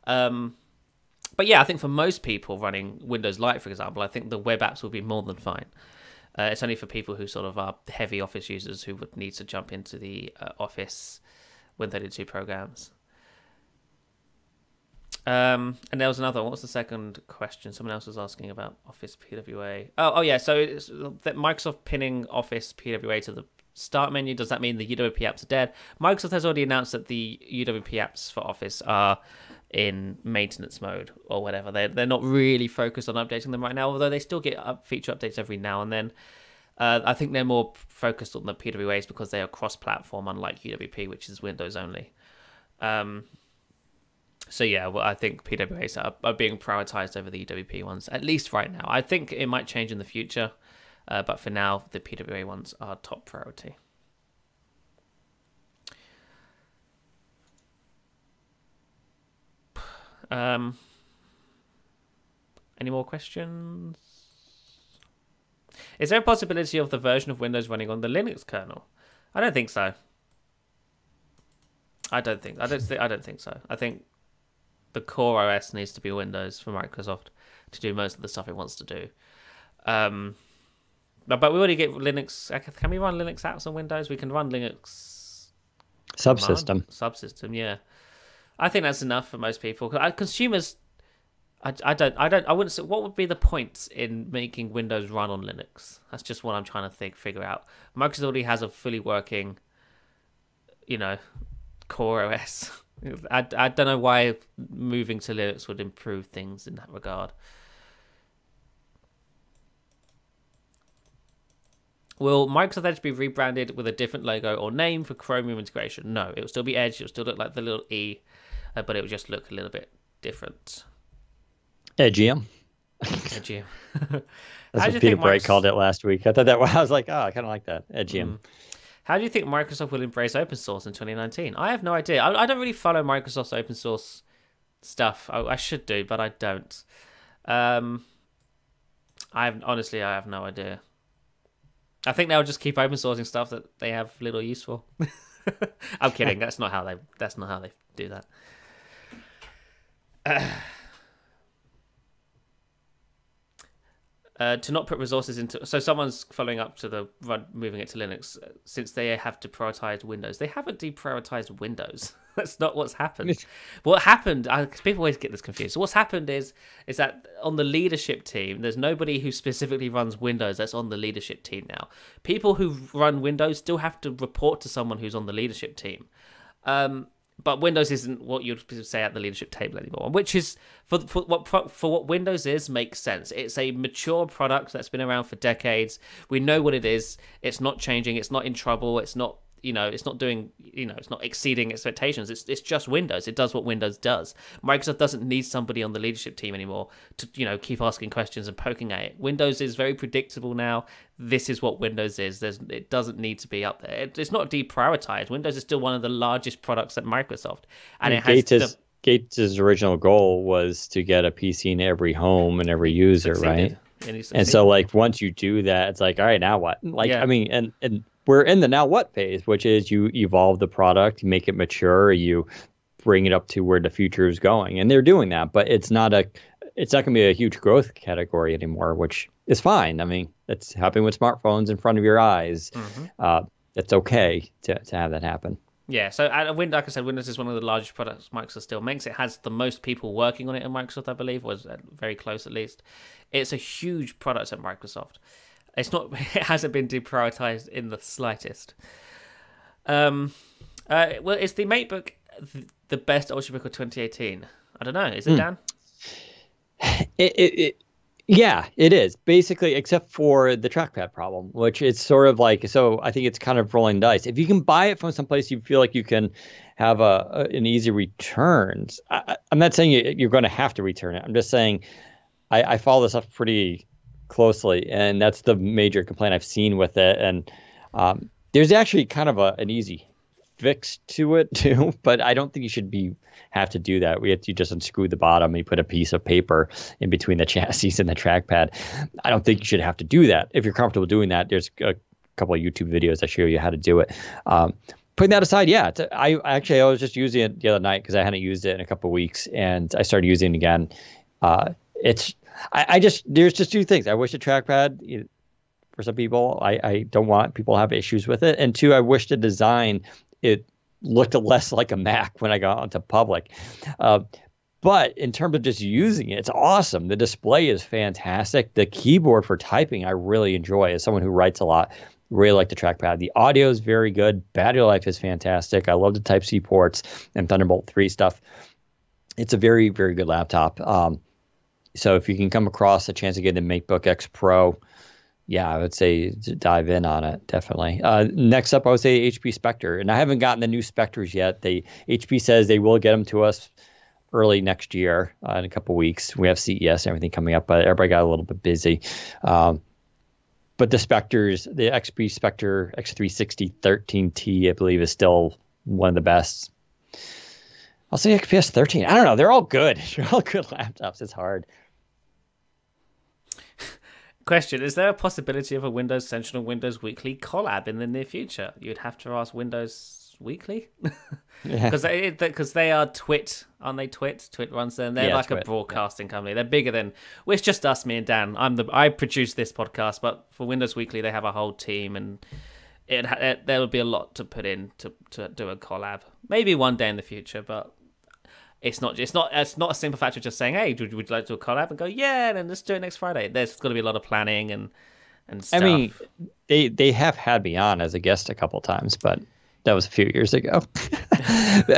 But yeah, I think for most people running Windows Lite, for example, I think the web apps will be more than fine. It's only for people who sort of are heavy Office users who would need to jump into the Office Win32 programs. And there was another one. What was the second question? Someone else was asking about Office PWA. Oh yeah. So it's that Microsoft pinning Office PWA to the start menu. Does that mean the UWP apps are dead? Microsoft has already announced that the UWP apps for Office are in maintenance mode or whatever. They're not really focused on updating them right now, although they still get feature updates every now and then. I think they're more focused on the PWAs because they are cross-platform, unlike UWP, which is Windows only. So yeah, well, I think PWAs are being prioritized over the UWP ones, at least right now. I think it might change in the future, but for now, the PWA ones are top priority. Any more questions? Is there a possibility of the version of Windows running on the Linux kernel? I don't think so. I don't think so. I think the core OS needs to be Windows for Microsoft to do most of the stuff it wants to do. But we already get Linux. Can we run Linux apps on Windows? We can run Linux subsystem. Yeah, I think that's enough for most people. Consumers, I wouldn't say. What would be the point in making Windows run on Linux? That's just what I'm trying to figure out. Microsoft already has a fully working, core OS. I don't know why moving to Linux would improve things in that regard. Will Microsoft Edge be rebranded with a different logo or name for Chromium integration? No, it will still be Edge. It will still look like the little E, but it will just look a little bit different. Edgium. Edgium. That's what Peter Bright called it last week. I thought that I was like, I kind of like that. Edgium. How do you think Microsoft will embrace open source in 2019? I have no idea. I don't really follow Microsoft's open source stuff. I should do, but I don't. I have no idea. I think they'll just keep open sourcing stuff that they have little use for. I'm kidding. That's not how they do that. To not put resources into, so someone's following up to the moving it to Linux, since they have deprioritized Windows. They haven't deprioritized Windows. That's not what's happened. What happened? People always get this confused. So what's happened is that on the leadership team, there's nobody who specifically runs Windows that's on the leadership team now. People who run Windows still have to report to someone who's on the leadership team. But Windows isn't what you'd say at the leadership table anymore, which is for what Windows is, makes sense. It's a mature product that's been around for decades. We know what it is. It's not changing. It's not in trouble. It's not, it's not doing, it's not exceeding expectations. It's just Windows. It does what Windows does. Microsoft doesn't need somebody on the leadership team anymore to, keep asking questions and poking at it. Windows is very predictable now. This is what Windows is. It doesn't need to be up there. It's not deprioritized. Windows is still one of the largest products at Microsoft, and it has Gates' original goal was to get a PC in every home and every user, right? And so, like, once you do that, it's like, all right, now what? Like, yeah. I mean, and we're in the now what phase, which is you evolve the product, you make it mature, you bring it up to where the future is going, and they're doing that. But it's not going to be a huge growth category anymore, which is fine. I mean, it's happening with smartphones in front of your eyes. Mm-hmm. It's okay to have that happen. Yeah, so like I said, Windows is one of the largest products Microsoft still makes. It has the most people working on it at Microsoft, I believe, was very close at least. It's a huge product at Microsoft. It hasn't been deprioritized in the slightest. Well, is the MateBook the best Ultrabook of 2018? I don't know. Is it, Dan? Yeah, it is, basically, except for the trackpad problem, which is sort of like, so I think it's kind of rolling dice. If you can buy it from someplace you feel like you can have an easy return, I'm not saying you're going to have to return it. I'm just saying I follow this up pretty closely, and that's the major complaint I've seen with it. And there's actually kind of an easy fix to it too, but I don't think you should have to do that. You just unscrew the bottom and you put a piece of paper in between the chassis and the trackpad. I don't think you should have to do that. If you're comfortable doing that, there's a couple of YouTube videos that show you how to do it. Putting that aside, yeah, I was just using it the other night because I hadn't used it in a couple of weeks, and I started using it again. There's just two things. I wish the trackpad, for some people, I don't want people to have issues with it, and two, I wish the design, it looked less like a Mac when I got onto public. But in terms of just using it, it's awesome. The display is fantastic. The keyboard for typing, I really enjoy. As someone who writes a lot, really like the trackpad. The audio is very good. Battery life is fantastic. I love the Type-C ports and Thunderbolt 3 stuff. It's a very, very good laptop. So if you can come across a chance to get the MateBook X Pro, yeah, I would say dive in on it, definitely. Next up, I would say HP Spectre. And I haven't gotten the new Spectres yet. HP says they will get them to us early next year, in a couple weeks. We have CES and everything coming up, but everybody got a little bit busy. But the Spectres, the XP Spectre X360 13T, I believe, is still one of the best. I'll say XPS 13. I don't know. They're all good. They're all good laptops. It's hard. Question: is there a possibility of a Windows Central Windows Weekly collab in the near future? You'd have to ask Windows Weekly, because they are Twit, aren't they? Twit runs them. They're like Twit, a broadcasting company. They're bigger than. Well, it's just us, me and Dan. I produce this podcast, but for Windows Weekly, they have a whole team, and there would be a lot to put in to do a collab. Maybe one day in the future, but. It's not a simple factor of just saying, hey, would you like to do a collab, and go, yeah, then let's do it next Friday. There's got to be a lot of planning and stuff. I mean, they have had me on as a guest a couple times, but that was a few years ago.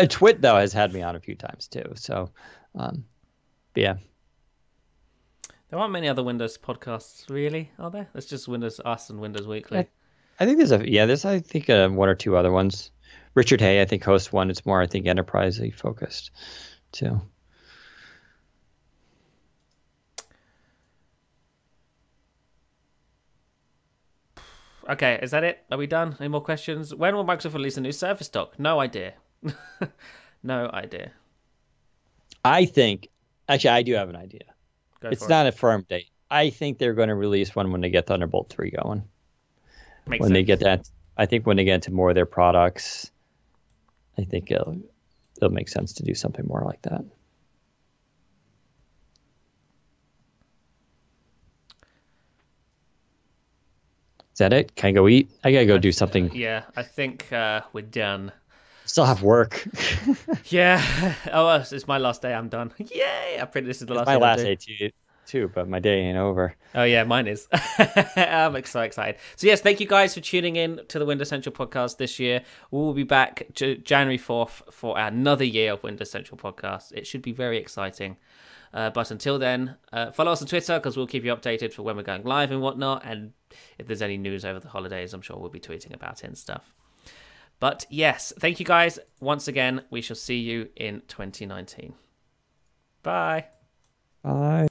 Twit, though, has had me on a few times too. So, yeah. There aren't many other Windows podcasts, really, are there? It's just Windows Us and Windows Weekly. I think there's I think one or two other ones. Richard Hay, I think, hosts one. It's more, I think, enterprise-y focused, too. Okay, is that it? Are we done? Any more questions? When will Microsoft release a new Surface Dock? No idea. No idea. I think, actually, I do have an idea. It's not a firm date. I think they're going to release one when they get Thunderbolt 3 going. Makes when sense. they get that, I think when they get into more of their products, I think it'll make sense to do something more like that. Is that it? Can I go eat? I gotta go do something. Yeah, I think we're done. Still have work. Yeah. Oh, it's my last day. I'm done. Yay! I printed this is the It's last my thing I'll last do. day too, but my day ain't over. Oh yeah, mine is. I'm so excited. So yes, thank you guys for tuning in to the Windows Central podcast this year. We will be back January 4th for another year of Windows Central podcast. It should be very exciting. But until then, follow us on Twitter because we'll keep you updated for when we're going live and whatnot. And if there's any news over the holidays, I'm sure we'll be tweeting about it and stuff. But yes, thank you guys once again. We shall see you in 2019. Bye. Bye.